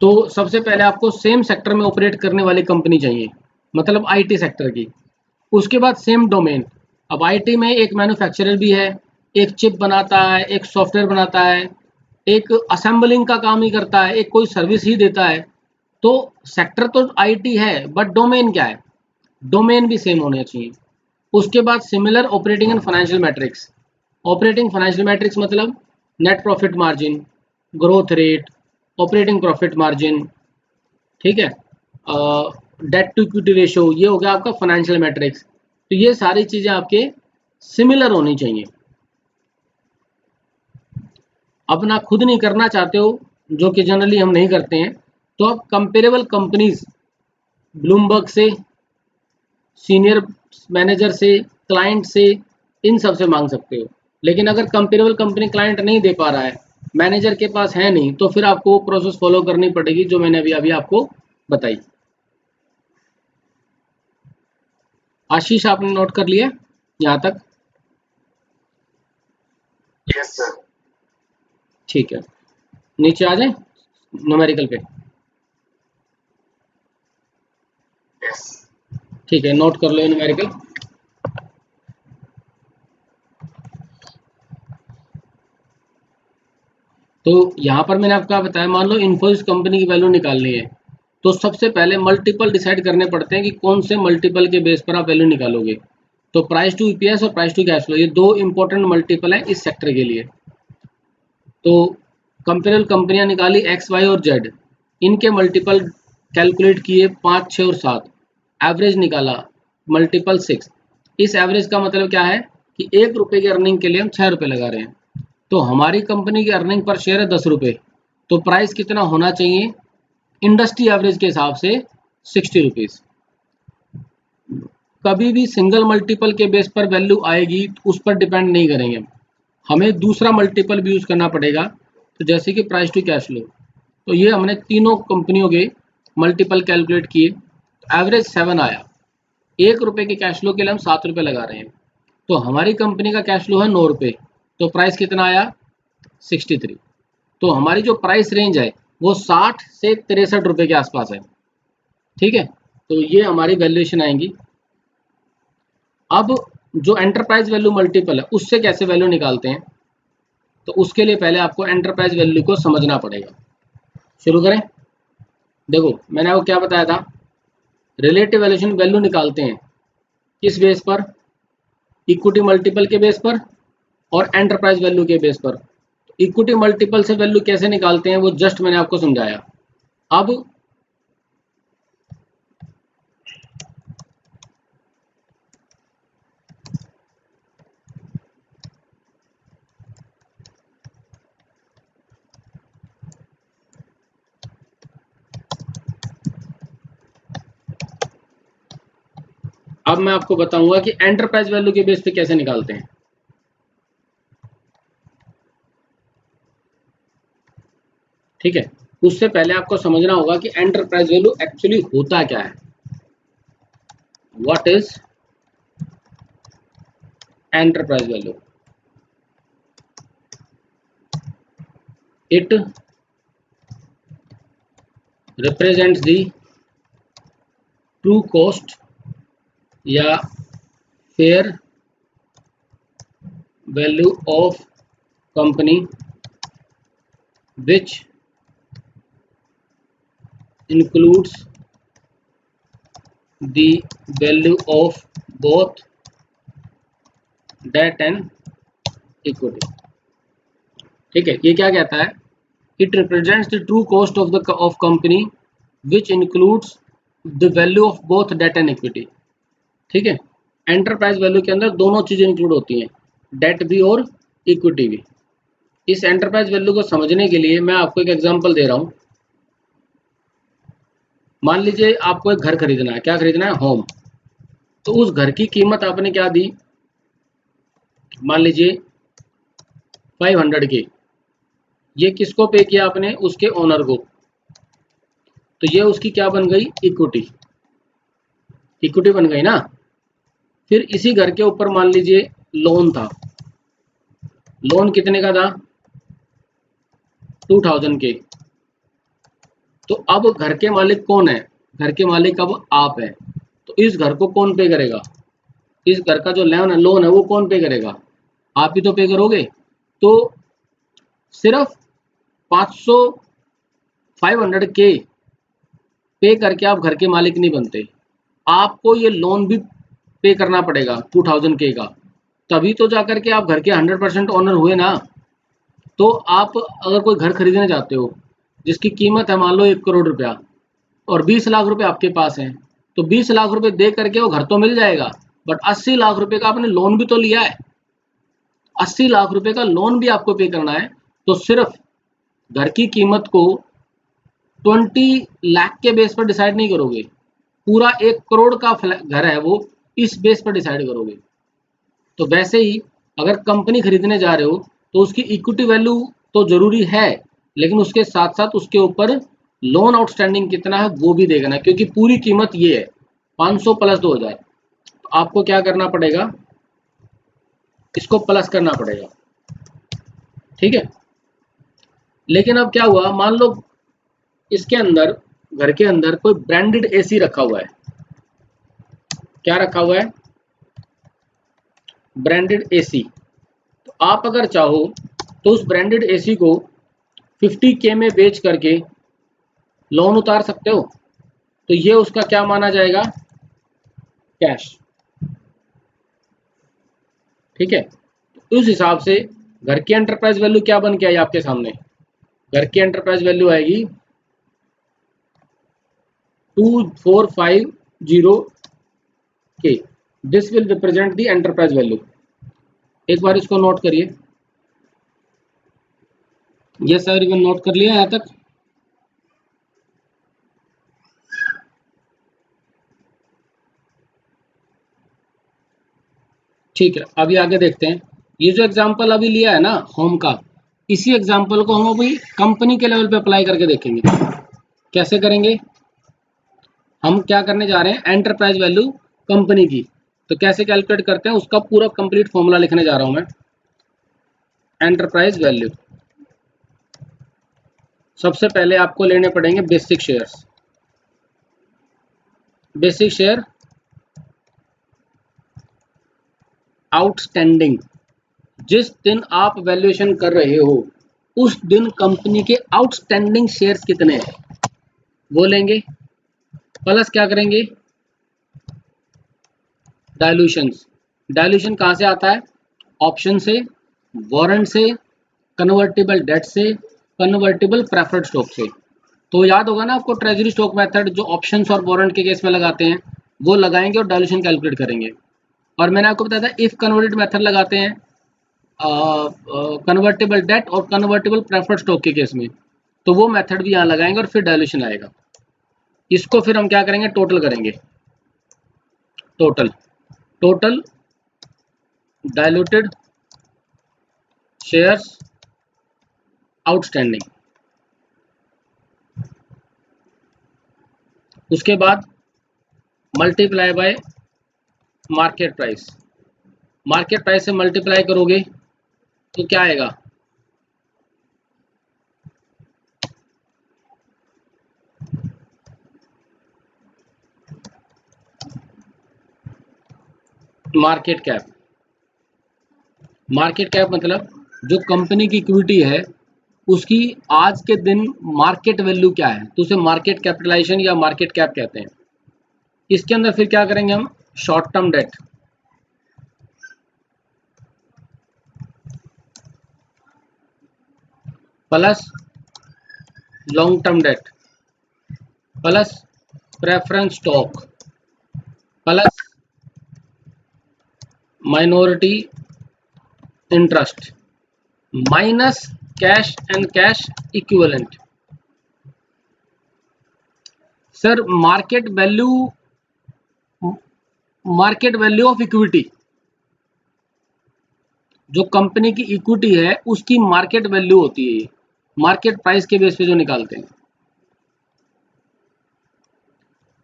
तो सबसे पहले आपको सेम सेक्टर में ऑपरेट करने वाली कंपनी चाहिए, मतलब आईटी सेक्टर की। उसके बाद सेम डोमेन। अब आईटी में एक मैन्युफैक्चरर भी है, एक चिप बनाता है, एक सॉफ्टवेयर बनाता है, एक असेंबलिंग का काम ही करता है, एक कोई सर्विस ही देता है। तो सेक्टर तो आईटी है बट डोमेन क्या है, डोमेन भी सेम होने चाहिए। उसके बाद similar operating and financial matrix. Operating financial matrix मतलब net profit margin, growth rate, operating profit margin, ठीक है, डेट टू इक्विटी रेशियो, ये हो गया आपका फाइनेंशियल मैट्रिक्स। तो ये सारी चीजें आपके सिमिलर होनी चाहिए। अब ना खुद नहीं करना चाहते हो, जो कि जनरली हम नहीं करते हैं, तो आप कंपेरेबल कंपनीज ब्लूमबर्ग से, सीनियर मैनेजर से, क्लाइंट से, इन सब से मांग सकते हो। लेकिन अगर कंपेरेबल कंपनी क्लाइंट नहीं दे पा रहा है, मैनेजर के पास है नहीं, तो फिर आपको वो प्रोसेस फॉलो करनी पड़ेगी जो मैंने अभी अभी आपको बताई। आशीष, आपने नोट कर लिया यहाँ तक? Yes sir. ठीक है, नीचे आ जाए न्यूमेरिकल पे। यस। ठीक है, नोट कर लो न्यूमेरिकल। तो यहाँ पर मैंने आपको बताया, मान लो इन्फोसिस कंपनी की वैल्यू निकालनी है, तो सबसे पहले मल्टीपल डिसाइड करने पड़ते हैं कि कौन से मल्टीपल के बेस पर आप वैल्यू निकालोगे। तो प्राइस टू ईपीएस और प्राइस टू कैश फ्लो, ये दो इंपॉर्टेंट मल्टीपल है इस सेक्टर के लिए। तो कंपेरेबल कंपनियां निकाली एक्स, वाई और जेड, इनके मल्टीपल कैलकुलेट किए 5, 6 और 7, एवरेज निकाला मल्टीपल 6। इस एवरेज का मतलब क्या है कि 1 रुपये की अर्निंग के लिए हम 6 रुपये लगा रहे हैं। तो हमारी कंपनी की अर्निंग पर शेयर है 10 रुपये, तो प्राइस कितना होना चाहिए इंडस्ट्री एवरेज के हिसाब से? 60 रुपीज़। कभी भी सिंगल मल्टीपल के बेस पर वैल्यू आएगी तो उस पर डिपेंड नहीं करेंगे, हमें दूसरा मल्टीपल भी यूज़ करना पड़ेगा। तो जैसे कि प्राइस टू कैश फ्लो, तो ये हमने तीनों कंपनियों के मल्टीपल कैलकुलेट किए, तो एवरेज 7 आया। 1 रुपये के कैश फ्लो के लिए हम 7 रुपये लगा रहे हैं, तो हमारी कंपनी का कैश फ्लो है 9 रुपये, तो प्राइस कितना आया? 63। तो हमारी जो प्राइस रेंज है वो 60 से 63 रुपये के आसपास है। ठीक है, तो ये हमारी वैल्यूएशन आएंगी। अब जो एंटरप्राइज वैल्यू मल्टीपल है उससे कैसे वैल्यू निकालते हैं, तो उसके लिए पहले आपको एंटरप्राइज वैल्यू को समझना पड़ेगा। शुरू करें। देखो मैंने आपको क्या बताया था, रिलेटिव वैल्यूएशन वैल्यू निकालते हैं किस बेस पर? इक्विटी मल्टीपल के बेस पर और एंटरप्राइज वैल्यू के बेस पर। इक्विटी मल्टीपल से वैल्यू कैसे निकालते हैं वो जस्ट मैंने आपको समझाया। अब मैं आपको बताऊंगा कि एंटरप्राइज वैल्यू के बेस पे कैसे निकालते हैं। ठीक है, उससे पहले आपको समझना होगा कि एंटरप्राइज वैल्यू एक्चुअली होता क्या है। What is enterprise value? It represents the true cost या fair value of company which includes the value of both debt and equity। ठीक है, ये क्या कहता है? It represents the true cost of company which includes the value of both debt and equity। ठीक है, enterprise value के अंदर दोनों चीजें इंक्लूड होती हैं, डेट भी और इक्विटी भी। इस एंटरप्राइज वैल्यू को समझने के लिए मैं आपको एक एग्जांपल दे रहा हूं। मान लीजिए आपको एक घर खरीदना है। क्या खरीदना है? होम। तो उस घर की कीमत आपने क्या दी? मान लीजिए 500 के। ये किसको पे किया आपने? उसके ओनर को। तो ये उसकी क्या बन गई? इक्विटी। इक्विटी बन गई ना। फिर इसी घर के ऊपर मान लीजिए लोन था। लोन कितने का था? 2000 के। तो अब घर के मालिक कौन है? घर के मालिक अब आप है। तो इस घर को कौन पे करेगा? इस घर का जो लोन है वो कौन पे करेगा? आप ही तो पे करोगे। तो सिर्फ 500 के पे करके आप घर के मालिक नहीं बनते, आपको ये लोन भी पे करना पड़ेगा 2000 के का, तभी तो जाकर के आप घर के 100% ओनर हुए ना। तो आप अगर कोई घर खरीदने जाते हो जिसकी कीमत है मान लो 1 करोड़ रुपया और 20 लाख रुपए आपके पास हैं, तो 20 लाख रुपए दे करके वो घर तो मिल जाएगा, बट 80 लाख रुपए का आपने लोन भी तो लिया है। 80 लाख रुपए का लोन भी आपको पे करना है, तो सिर्फ घर की कीमत को 20 लाख के बेस पर डिसाइड नहीं करोगे, पूरा 1 करोड़ का घर है वो, इस बेस पर डिसाइड करोगे। तो वैसे ही अगर कंपनी खरीदने जा रहे हो तो उसकी इक्विटी वैल्यू तो जरूरी है, लेकिन उसके साथ साथ उसके ऊपर लोन आउटस्टैंडिंग कितना है वो भी देखना है, क्योंकि पूरी कीमत ये है 500 प्लस 2000। तो आपको क्या करना पड़ेगा, इसको प्लस करना पड़ेगा, ठीक है। लेकिन अब क्या हुआ, मान लो इसके अंदर, घर के अंदर कोई ब्रांडेड एसी रखा हुआ है। क्या रखा हुआ है? Branded AC. तो आप अगर चाहो तो उस ब्रांडेड एसी को 50K में बेच करके लोन उतार सकते हो। तो ये उसका क्या माना जाएगा? कैश, ठीक है। तो उस हिसाब से घर की एंटरप्राइज वैल्यू क्या बन के आई आपके सामने? घर की एंटरप्राइज वैल्यू आएगी 2450K। This will represent the enterprise value. एक बार इसको नोट करिए। यस एवरीवन, नोट कर लिया यहाँ तक? ठीक है, अभी आगे देखते हैं। ये जो एग्जांपल अभी लिया है ना होम का, इसी एग्जांपल को हम अभी कंपनी के लेवल पे अप्लाई करके देखेंगे। कैसे करेंगे? हम क्या करने जा रहे हैं, एंटरप्राइज वैल्यू कंपनी की। तो कैसे कैलकुलेट करते हैं उसका पूरा कंप्लीट फॉर्मूला लिखने जा रहा हूं मैं। एंटरप्राइज वैल्यू, सबसे पहले आपको लेने पड़ेंगे basic shares. Basic share outstanding, जिस दिन आप वैल्यूएशन कर रहे हो उस दिन कंपनी के आउटस्टैंडिंग शेयर्स कितने हैं वो लेंगे, प्लस क्या करेंगे? डायलूशंस। डायलूशन कहाँ से आता है? ऑप्शन से, वारंट से, कन्वर्टिबल डेट से, कन्वर्टिबल प्रेफर्ड स्टॉक से। तो याद होगा ना आपको, ट्रेजरी स्टॉक मेथड जो ऑप्शंस और वारंट के केस में लगाते हैं वो लगाएंगे और डायलूशन कैलकुलेट करेंगे। और मैंने आपको बताया था इफ कन्वर्टेड मेथड लगाते हैं कन्वर्टेबल डेट और कन्वर्टेबल प्रेफर्ड स्टॉक के केस में, तो वो मेथड भी यहाँ लगाएंगे और फिर डायलूशन आएगा। इसको फिर हम क्या करेंगे? टोटल करेंगे। Total diluted shares outstanding. उसके बाद multiply by market price. Market price से मल्टीप्लाई करोगे तो क्या आएगा? Market cap. मार्केट कैप मतलब जो कंपनी की इक्विटी है उसकी आज के दिन मार्केट वैल्यू क्या है, तो उसे मार्केट कैपिटलाइजेशन या मार्केट कैप कहते हैं। इसके अंदर फिर क्या करेंगे हम? Short term date plus long term date plus preference stock plus minority interest minus cash and cash equivalent. Sir market value of equity, जो कंपनी की इक्विटी है उसकी मार्केट वैल्यू होती है, मार्केट प्राइस के बेस पे जो निकालते हैं।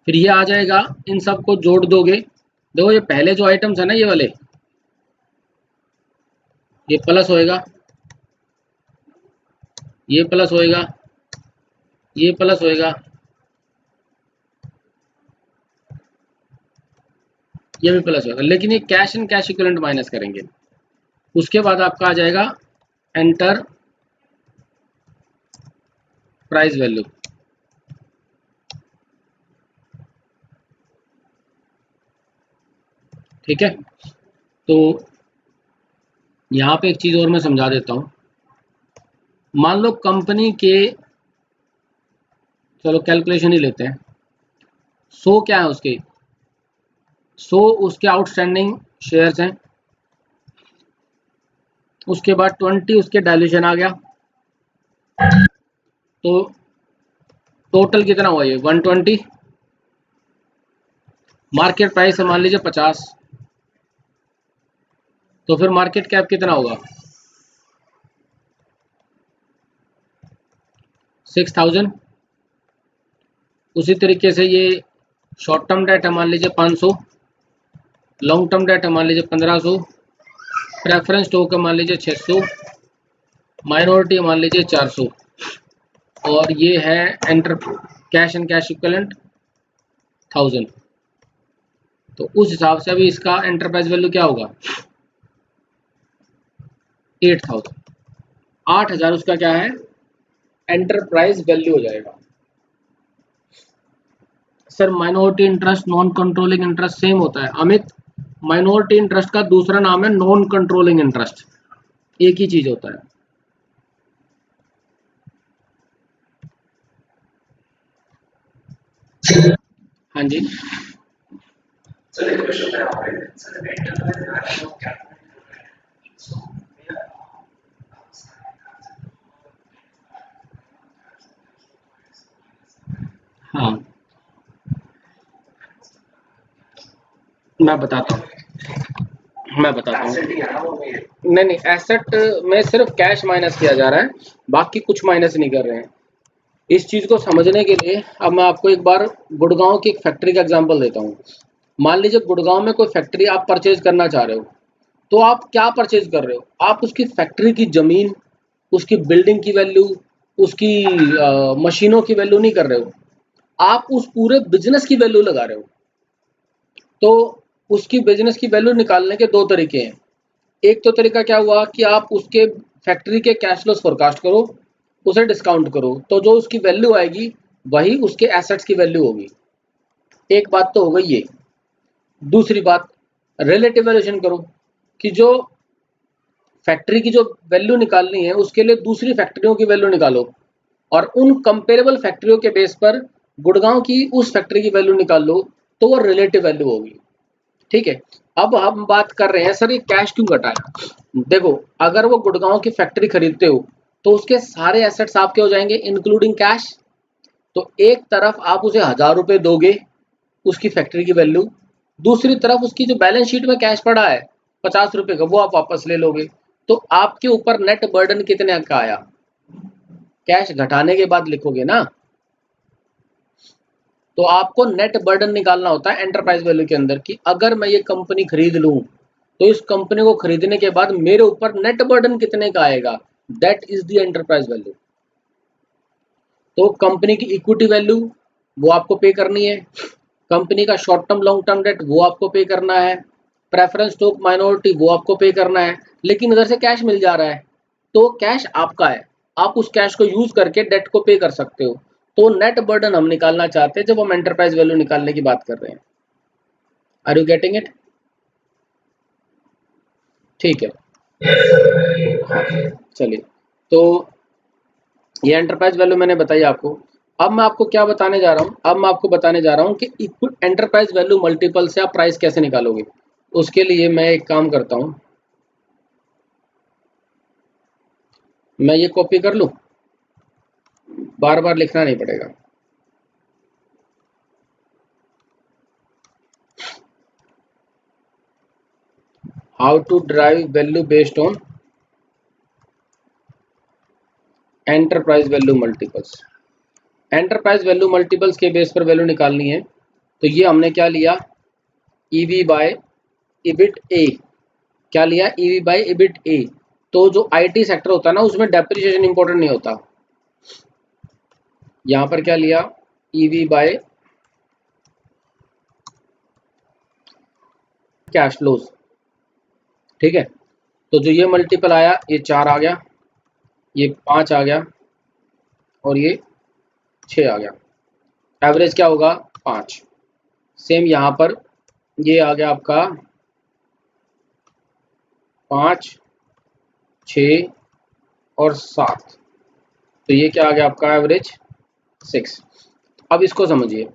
फिर ये आ जाएगा, इन सब को जोड़ दोगे। देखो ये पहले जो आइटम्स है ना, ये वाले, ये प्लस होएगा, ये प्लस होएगा, ये प्लस होएगा, ये भी प्लस होगा, लेकिन ये cash and cash equivalent minus करेंगे। उसके बाद आपका आ जाएगा एंटर प्राइस वैल्यू। ठीक है, तो यहाँ पे एक चीज़ और मैं समझा देता हूँ। मान लो कंपनी के, चलो कैलकुलेशन ही लेते हैं, 100 क्या है उसके, 100 उसके आउटस्टैंडिंग शेयर्स हैं। उसके बाद 20 उसके डायल्यूशन आ गया, तो टोटल कितना हुआ ये 120। मार्केट प्राइस है मान लीजिए 50, तो फिर मार्केट कैप कितना होगा 6000। उसी तरीके से ये शॉर्ट टर्म डेट है मान लीजिए 500, लॉन्ग टर्म डेट है मान लीजिए 1500, प्रेफरेंस स्टॉक है मान लीजिए 600, माइनॉरिटी मान लीजिए 400, और ये है enter cash and cash equivalent 1000। तो उस हिसाब से अभी इसका एंटरप्राइज वैल्यू क्या होगा 8000। 8000 उसका क्या है एंटरप्राइज वैल्यू हो जाएगा। Sir minority interest non controlling interest same होता है अमित, माइनॉरिटी इंटरेस्ट का दूसरा नाम है नॉन कंट्रोलिंग इंटरेस्ट, एक ही चीज होता है। हाँ जी, So the question that I have, so the enterprise value calculate. So we are हाँ मैं बताता हूँ, मैं बताता हूँ। asset ही है ना वो भी। नहीं नहीं, एसेट में सिर्फ कैश माइनस किया जा रहा है, बाकी कुछ माइनस नहीं कर रहे हैं। इस चीज को समझने के लिए अब मैं आपको एक बार गुड़गांव की एक फैक्ट्री का एग्जांपल देता हूँ। मान लीजिए गुड़गांव में कोई फैक्ट्री आप परचेज करना चाह रहे हो, तो आप क्या परचेज कर रहे हो, आप उसकी फैक्ट्री की जमीन, उसकी बिल्डिंग की वैल्यू, उसकी मशीनों की वैल्यू नहीं कर रहे हो, आप उस पूरे बिजनेस की वैल्यू लगा रहे हो। तो उसकी बिजनेस की वैल्यू निकालने के दो तरीके हैं। एक तो तरीका क्या हुआ कि आप उसके फैक्ट्री के कैश फ्लोस फोरकास्ट करो, उसे डिस्काउंट करो, तो जो उसकी वैल्यू आएगी वही उसके एसेट्स की वैल्यू होगी। एक बात तो हो गई ये। दूसरी बात रिलेटिव वैल्यूएशन करो कि जो फैक्ट्री की जो वैल्यू निकालनी है उसके लिए दूसरी फैक्ट्रियों की वैल्यू निकालो, और उन कंपेरेबल फैक्ट्रियों के बेस पर गुड़गांव की उस फैक्ट्री की वैल्यू निकाल लो, तो वो रिलेटिव वैल्यू होगी। ठीक है, अब हम बात कर रहे हैं सर ये कैश क्यों घटाया। देखो, अगर वो गुड़गांव की फैक्ट्री खरीदते हो तो उसके सारे एसेट्स आपके हो जाएंगे इंक्लूडिंग कैश। तो एक तरफ आप उसे 1000 रुपये दोगे उसकी फैक्ट्री की वैल्यू, दूसरी तरफ उसकी जो बैलेंस शीट में कैश पड़ा है 50 रुपये का वो आप वापस ले लोगे। तो आपके ऊपर नेट बर्डन कितने का आया, कैश घटाने के बाद लिखोगे ना। तो आपको नेट बर्डन निकालना होता है एंटरप्राइज वैल्यू के अंदर कि अगर मैं ये कंपनी खरीद लूं तो इस कंपनी को खरीदने के बाद मेरे ऊपर नेट बर्डन कितने का आएगा, that is the enterprise value. तो कंपनी की इक्विटी वैल्यू वो आपको पे करनी है, कंपनी का short term long term date वो आपको पे करना है, प्रेफरेंस स्टॉक माइनॉरिटी वो आपको पे करना है। लेकिन इधर से कैश मिल जा रहा है तो कैश आपका है, आप उस कैश को यूज करके डेट को पे कर सकते हो। तो नेट बर्डन हम निकालना चाहते हैं जब हम एंटरप्राइज वैल्यू निकालने की बात कर रहे हैं। Are you getting it? ठीक है, चलिए। तो ये एंटरप्राइज वैल्यू मैंने बताई आपको। अब मैं आपको क्या बताने जा रहा हूँ, अब मैं आपको बताने जा रहा हूँ कि एंटरप्राइज वैल्यू मल्टीपल से आप प्राइस कैसे निकालोगे। उसके लिए मैं एक काम करता हूँ, मैं ये कॉपी कर लूँ, बार बार लिखना नहीं पड़ेगा। How to drive value based on enterprise value multiples. Enterprise value multiples के बेस पर वैल्यू निकालनी है, तो ये हमने क्या लिया, ईवी बाय इबिट ए। क्या लिया, ईवी बाय इबिट ए। तो जो आईटी सेक्टर होता है ना उसमें डेप्रिसिएशन इंपॉर्टेंट नहीं होता। यहां पर क्या लिया, ईवी बाय कैश फ्लोज। ठीक है, तो जो ये मल्टीपल आया ये 4 आ गया, ये 5 आ गया, और ये 6 आ गया। एवरेज क्या होगा 5। सेम यहाँ पर ये आ गया आपका 5, 6 और 7, तो ये क्या आ गया आपका एवरेज 6। अब इसको समझिए,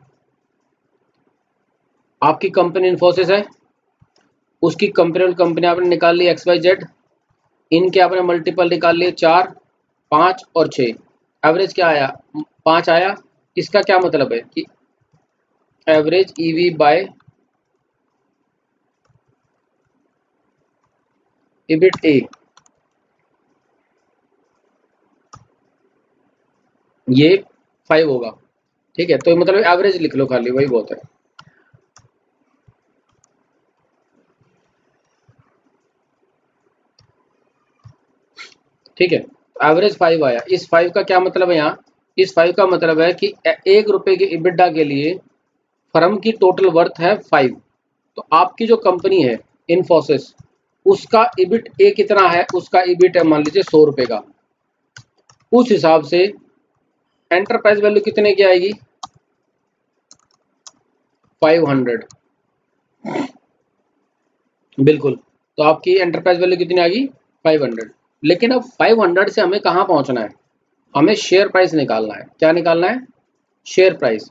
आपकी कंपनी इन्फोसिस है, उसकी कंपेरेबल कंपनी आपने निकाल ली XYZ, इनके आपने मल्टीपल निकाल लिए 4, 5 और 6, एवरेज क्या आया 5 आया। इसका क्या मतलब है कि एवरेज EV बाय EBITDA ये 5 होगा। ठीक है, तो मतलब एवरेज लिख लो खाली, वही बहुत है। ठीक है, एवरेज 5 आया। इस 5 का क्या मतलब है यहाँ, इस 5 का मतलब है कि 1 रुपए के EBITDA के लिए फर्म की टोटल वर्थ है 5। तो आपकी जो कंपनी है इन्फोसिस, उसका EBITDA कितना है, उसका EBITDA मान लीजिए 100 रुपए का। उस हिसाब से एंटरप्राइज वैल्यू कितने की आएगी 500। बिल्कुल, तो आपकी एंटरप्राइज वैल्यू कितनी आ गई 500। लेकिन अब 500 से हमें कहाँ पहुंचना है, हमें शेयर प्राइस निकालना है। क्या निकालना है, शेयर प्राइस।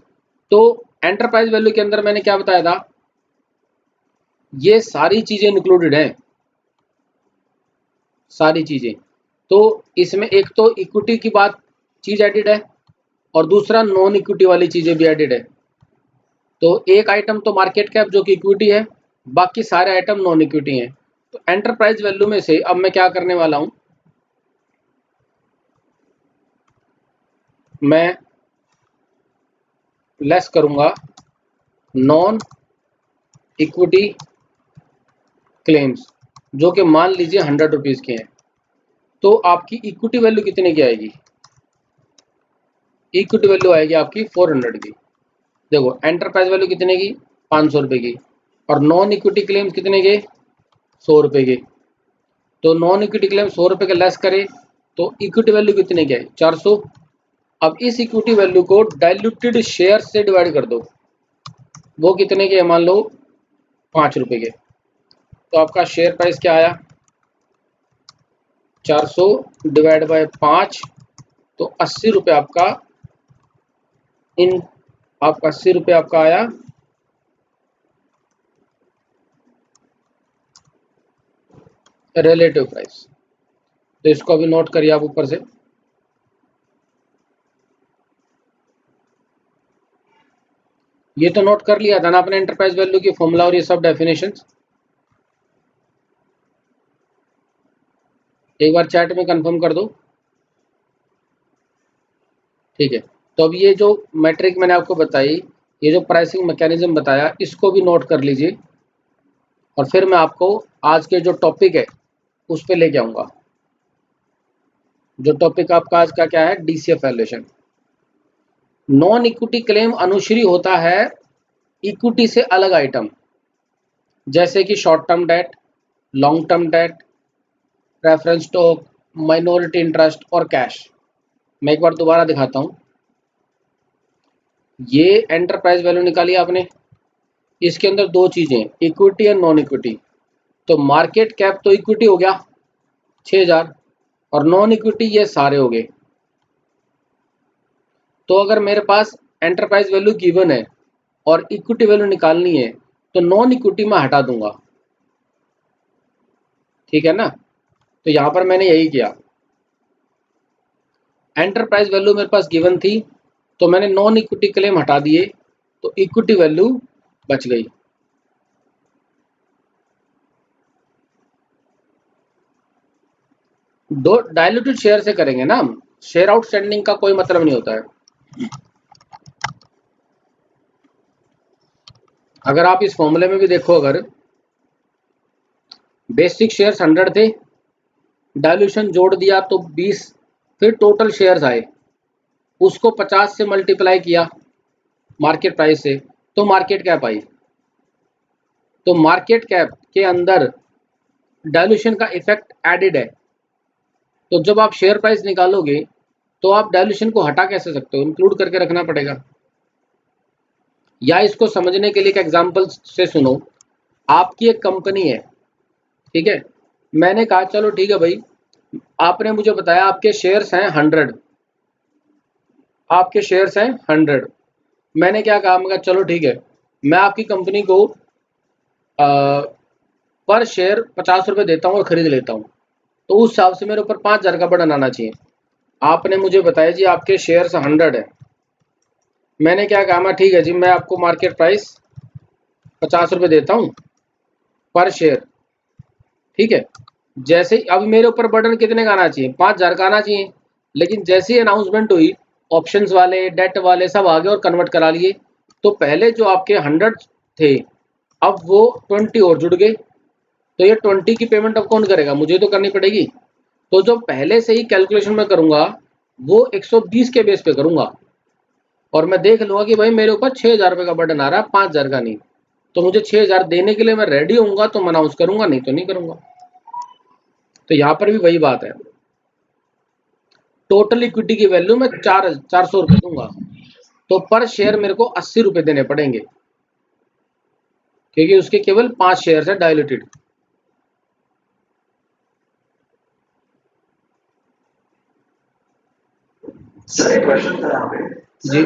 तो एंटरप्राइज वैल्यू के अंदर मैंने क्या बताया था, ये सारी चीजें इंक्लूडेड हैं, सारी चीजें। तो इसमें एक तो इक्विटी की बात चीज एडिड है, और दूसरा नॉन इक्विटी वाली चीजें भी एडिड है। तो एक आइटम तो मार्केट कैप जो कि इक्विटी है, बाकी सारे आइटम नॉन इक्विटी हैं। तो एंटरप्राइज वैल्यू में से अब मैं क्या करने वाला हूं, मैं लेस करूंगा नॉन इक्विटी क्लेम्स, जो कि मान लीजिए 100 रुपीज के हैं। तो आपकी इक्विटी वैल्यू कितने की आएगी, इक्विटी वैल्यू आएगी आपकी 400 की। देखो एंटरप्राइज वैल्यू कितने की 500 रुपए की, और नॉन इक्विटी क्लेम्स कितने के 100 रुपए के। तो नॉन इक्विटी क्लेम 100 रुपए के लेस करे तो इक्विटी वैल्यू कितने की आई 400। अब इस इक्विटी वैल्यू को डाइल्यूटेड शेयर से डिवाइड कर दो, वो कितने के मान लो 5 रुपए के। तो आपका शेयर प्राइस क्या आया 400 डिवाइड बाय 5, तो 80 रुपये आपका आपका 80 रुपये आपका आया रिलेटिव प्राइस। तो इसको अभी नोट करिए आप ऊपर से। ये तो नोट कर लिया था ना आपने एंटरप्राइज वैल्यू की फॉर्मूला और ये सब डेफिनेशंस। एक बार चैट में कंफर्म कर दो। ठीक है, तो अब ये जो मैट्रिक मैंने आपको बताई, ये जो प्राइसिंग मैकेनिज्म बताया, इसको भी नोट कर लीजिए। और फिर मैं आपको आज के जो टॉपिक है उस पर लेके आऊँगा। जो टॉपिक आपका आज का क्या है, DCF valuation. Non equity claim अनुश्री होता है इक्विटी से अलग आइटम, जैसे कि short term debt, long term debt, preference stock, minority interest और कैश। मैं एक बार दोबारा दिखाता हूँ। ये एंटरप्राइज वैल्यू निकाली आपने, इसके अंदर दो चीजें इक्विटी और नॉन इक्विटी। तो मार्केट कैप तो इक्विटी हो गया 6000, और नॉन इक्विटी ये सारे हो गए। तो अगर मेरे पास एंटरप्राइज वैल्यू गिवन है और इक्विटी वैल्यू निकालनी है, तो नॉन इक्विटी में हटा दूंगा। ठीक है ना, तो यहां पर मैंने यही किया। एंटरप्राइज वैल्यू मेरे पास गिवन थी, तो मैंने नॉन इक्विटी क्लेम हटा दिए, तो इक्विटी वैल्यू बच गई। दो डायल्यूटेड शेयर से करेंगे ना हम, शेयर आउटस्टैंडिंग का कोई मतलब नहीं होता है। अगर आप इस फॉर्मूले में भी देखो, अगर बेसिक शेयर्स 100 थे, डायल्यूशन जोड़ दिया तो 20, फिर टोटल शेयर्स आए, उसको 50 से मल्टीप्लाई किया मार्केट प्राइस से, तो मार्केट कैप आई। तो मार्केट कैप के अंदर डायल्यूशन का इफेक्ट एडेड है। तो जब आप शेयर प्राइस निकालोगे तो आप डायल्यूशन को हटा कैसे सकते हो, इंक्लूड करके रखना पड़ेगा। या इसको समझने के लिए एक एग्जांपल से सुनो। आपकी एक कंपनी है, ठीक है, मैंने कहा चलो ठीक है भाई, आपने मुझे बताया आपके शेयर्स हैं 100, आपके शेयर्स हैं 100। मैंने क्या कहा, मैं कहा चलो ठीक है, मैं आपकी कंपनी को पर शेयर 50 रुपये देता हूँ और ख़रीद लेता हूँ, तो उस हिसाब से मेरे ऊपर 5,000 का बर्डन आना चाहिए। आपने मुझे बताया जी आपके शेयर्स 100 है, मैंने क्या कहा, मैं ठीक है जी, मैं आपको मार्केट प्राइस 50 रुपये देता हूँ पर शेयर, ठीक है। जैसे अब मेरे ऊपर बर्डन कितने का आना चाहिए, 5,000 का आना चाहिए। लेकिन जैसे ही अनाउंसमेंट हुई, ऑप्शंस वाले, डेट वाले सब आ गए और कन्वर्ट करा लिए, तो पहले जो आपके 100 थे, अब वो 20 और जुड़ गए, तो ये 20 की पेमेंट अब कौन करेगा, मुझे तो करनी पड़ेगी। तो जो पहले से ही कैलकुलेशन में करूंगा वो 120 के बेस पे करूंगा, और मैं देख लूंगा कि भाई मेरे ऊपर 6,000 रुपये का बर्डन आ रहा है, 5,000 का नहीं। तो मुझे 6,000 देने के लिए मैं रेडी होऊंगा तो मैं अनाउंस करूंगा, नहीं तो नहीं करूंगा। तो यहाँ पर भी वही बात है, टोटल इक्विटी की वैल्यू मैं 400 रुपये दूंगा, तो पर शेयर मेरे को 80 रुपये देने पड़ेंगे, क्योंकि उसके केवल 5 शेयर है डायल्यूटेड। सर एक क्वेश्चन था यहाँ पे जी, सर,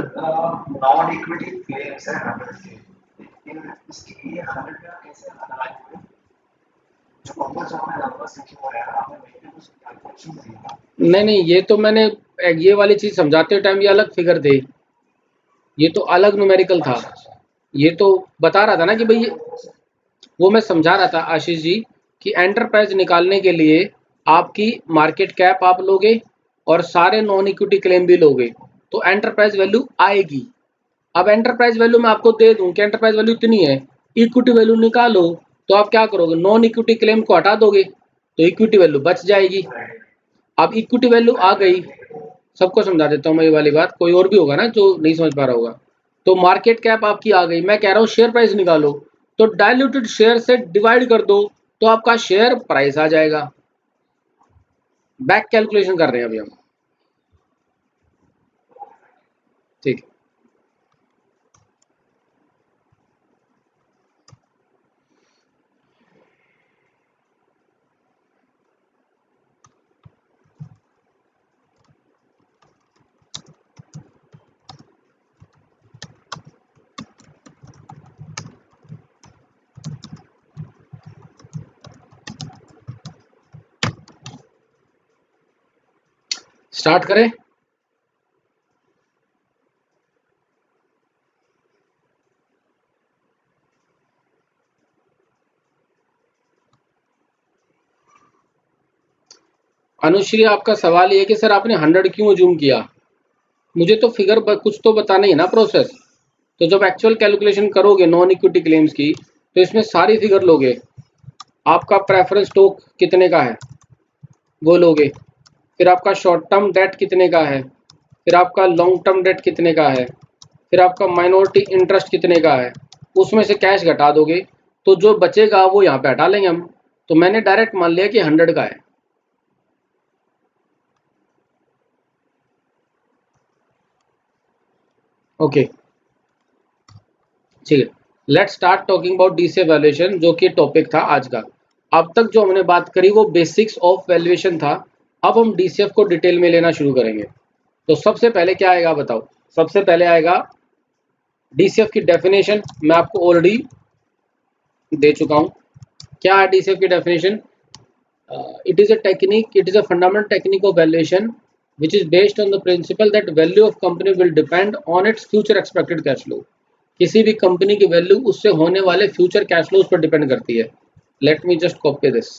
नॉन इक्विटी क्लेम्स है 100 के, लेकिन इसके लिए 100 का कैसे अलाइन हुए? जो कंपनी हमें नंबर लिखे हुए हैं, आपने वहीं पे कुछ कैलकुलेशन दिया। नहीं नहीं, ये तो मैंने ये वाली चीज़ समझाते टाइम ये अलग फिगर थे, ये तो अलग न्यूमेरिकल था। ये तो बता रहा था ना कि भाई वो मैं समझा रहा था आशीष जी कि एंटरप्राइज निकालने के लिए आपकी मार्केट कैप आप लोगे और सारे नॉन इक्विटी क्लेम भी लोगे, तो एंटरप्राइज वैल्यू आएगी। अब एंटरप्राइज वैल्यू मैं आपको दे दूं कि एंटरप्राइज वैल्यू इतनी है, इक्विटी वैल्यू निकालो, तो आप क्या करोगे, नॉन इक्विटी क्लेम को हटा दोगे, तो इक्विटी वैल्यू बच जाएगी। अब इक्विटी वैल्यू आ गई, सबको समझा देता हूँ मैं ये वाली बात, कोई और भी होगा ना जो नहीं समझ पा रहा होगा। तो मार्केट कैप आपकी आ गई, मैं कह रहा हूँ शेयर प्राइस निकालो, तो डायल्यूटेड शेयर से डिवाइड कर दो, तो आपका शेयर प्राइस आ जाएगा। बैक कैलकुलेशन कर रहे हैं अभी हम, ठीक है। स्टार्ट करें। अनुश्री, आपका सवाल ये है कि सर आपने 100 क्यों अज्यूम किया, मुझे तो फिगर कुछ तो बताना ही है ना, प्रोसेस। तो जब एक्चुअल कैलकुलेशन करोगे नॉन इक्विटी क्लेम्स की, तो इसमें सारी फिगर लोगे, आपका प्रेफरेंस स्टॉक कितने का है वो लोगे, फिर आपका शॉर्ट टर्म डेट कितने का है, फिर आपका लॉन्ग टर्म डेट कितने का है, फिर आपका माइनॉरिटी इंटरेस्ट कितने का है, उसमें से कैश घटा दोगे, तो जो बचेगा वो यहाँ पे हटा लेंगे हम। तो मैंने डायरेक्ट मान लिया कि 100 का है। ओके, ठीक है। Let's start talking about DCF valuation, जो कि टॉपिक था आज का। अब तक जो हमने बात करी वो बेसिक्स ऑफ वैल्यूएशन था, अब हम डीसीएफ को डिटेल में लेना शुरू करेंगे। तो सबसे पहले क्या आएगा बताओ, सबसे पहले आएगा डीसीएफ की डेफिनेशन, मैं आपको ऑलरेडी दे चुका हूँ। क्या है डीसीएफ की definition, it is a technique, it is a fundamental technique of valuation which is based on the principle that value of company will depend on its future expected cash flow। किसी भी company की value उससे होने वाले future cash flows पर depend करती है। Let me just copy this.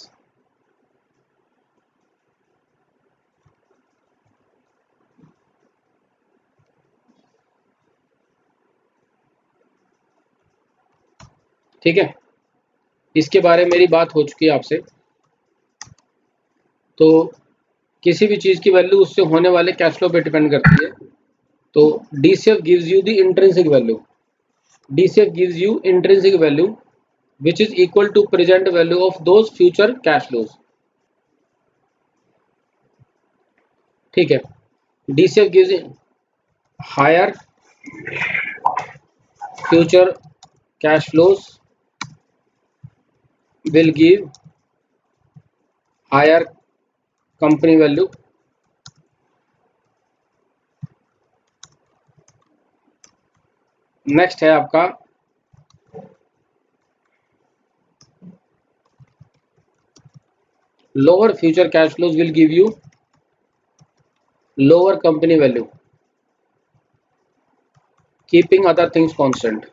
ठीक है, इसके बारे में मेरी बात हो चुकी है आपसे। तो किसी भी चीज़ की वैल्यू उससे होने वाले कैश फ्लो पे डिपेंड करती है। तो DCF gives you the intrinsic value, DCF gives you intrinsic value which is equal to present value of those future cash flows। ठीक है, DCF gives higher future cash flows will give higher company value। Next है आपका lower future cash flows will give you lower company value, keeping other things constant.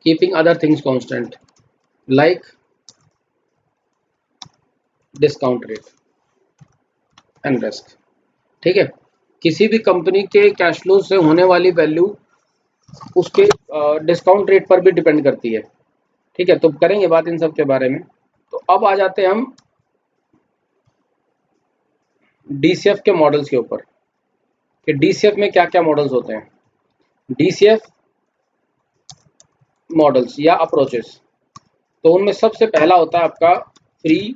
Keeping other things constant like discount rate and risk. ठीक है, किसी भी company के cash flow से होने वाली वैल्यू उसके डिस्काउंट रेट पर भी डिपेंड करती है। ठीक है, तो करेंगे बात इन सब के बारे में। तो अब आ जाते हैं हम डीसीएफ के मॉडल्स के ऊपर कि डीसीएफ में क्या क्या मॉडल्स होते हैं। डीसीएफ मॉडल्स या अप्रोचेस, तो उनमें सबसे पहला होता है आपका फ्री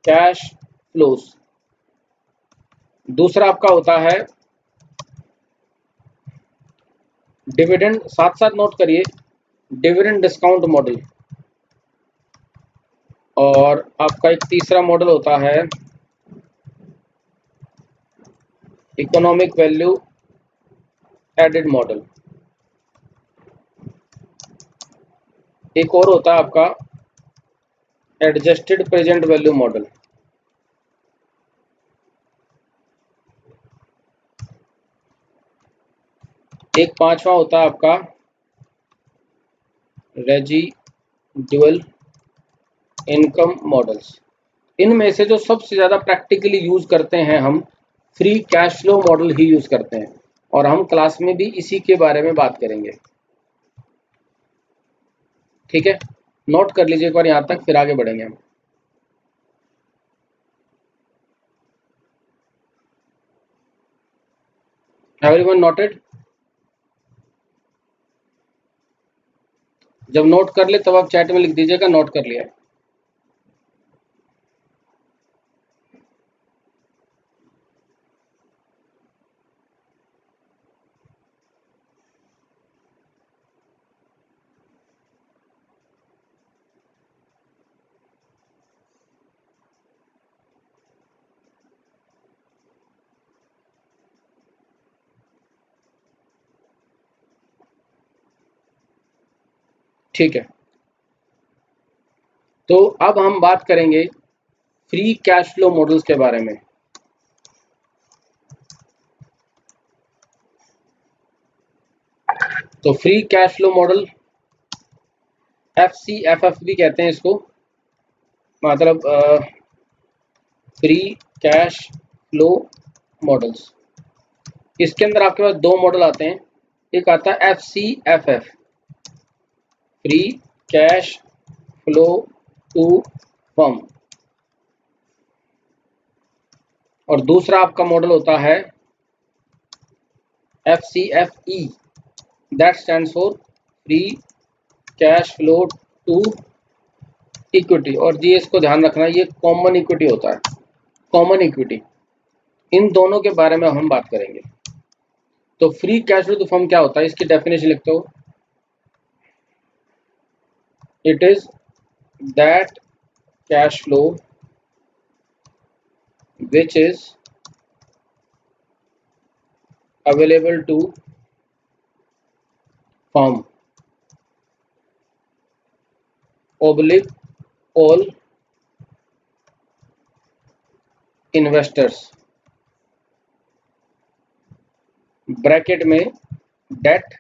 कैश फ्लोज, दूसरा आपका होता है डिविडेंड, साथ साथ नोट करिए, डिविडेंड डिस्काउंट मॉडल, और आपका एक तीसरा मॉडल होता है इकोनॉमिक वैल्यू एडेड मॉडल, एक और होता है आपका एडजस्टेड प्रेजेंट वैल्यू मॉडल, एक पांचवा होता है आपका रेजिडुअल इनकम मॉडल्स। इनमें से जो सबसे ज़्यादा प्रैक्टिकली यूज़ करते हैं हम फ्री कैश फ्लो मॉडल ही यूज़ करते हैं, और हम क्लास में भी इसी के बारे में बात करेंगे। ठीक है, नोट कर लीजिए एक बार यहाँ तक, फिर आगे बढ़ेंगे हम। Everyone noted? जब नोट कर ले तब आप चैट में लिख दीजिएगा नोट कर लिया। ठीक है, तो अब हम बात करेंगे फ्री कैश फ्लो मॉडल्स के बारे में। तो free cash flow model FCFF भी कहते हैं इसको, मतलब फ्री कैश फ्लो मॉडल्स। इसके अंदर आपके पास दो मॉडल आते हैं, एक आता है FCFF free cash flow to firm, और दूसरा आपका मॉडल होता है FCFE, that stands for free cash flow to equity. और जी इसको ध्यान रखना, ये कॉमन इक्विटी होता है, कॉमन इक्विटी। इन दोनों के बारे में हम बात करेंगे। तो free cash flow to firm क्या होता है, इसकी डेफिनेशन लिखते हो, it is that cash flow which is available to firm oblique all investors, bracket में debt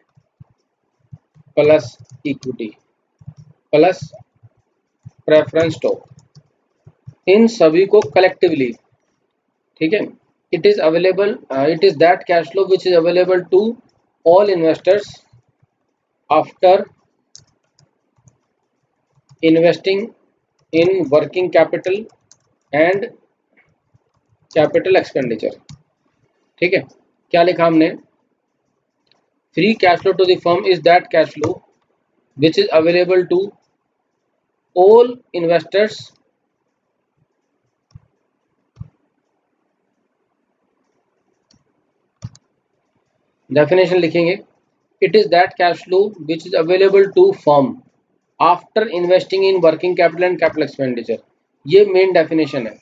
plus equity plus preference stock, इन सभी को कलेक्टिवली। ठीक है, it is available, it is that cash flow which is available to all investors after investing in working capital and capital expenditure. ठीक है, क्या लिखा हमने, free cash flow to the firm is that cash flow which is available to all investors definition लिखेंगे, it is that cash flow which is available to firm after investing in working capital and capital expenditure. ये main definition है।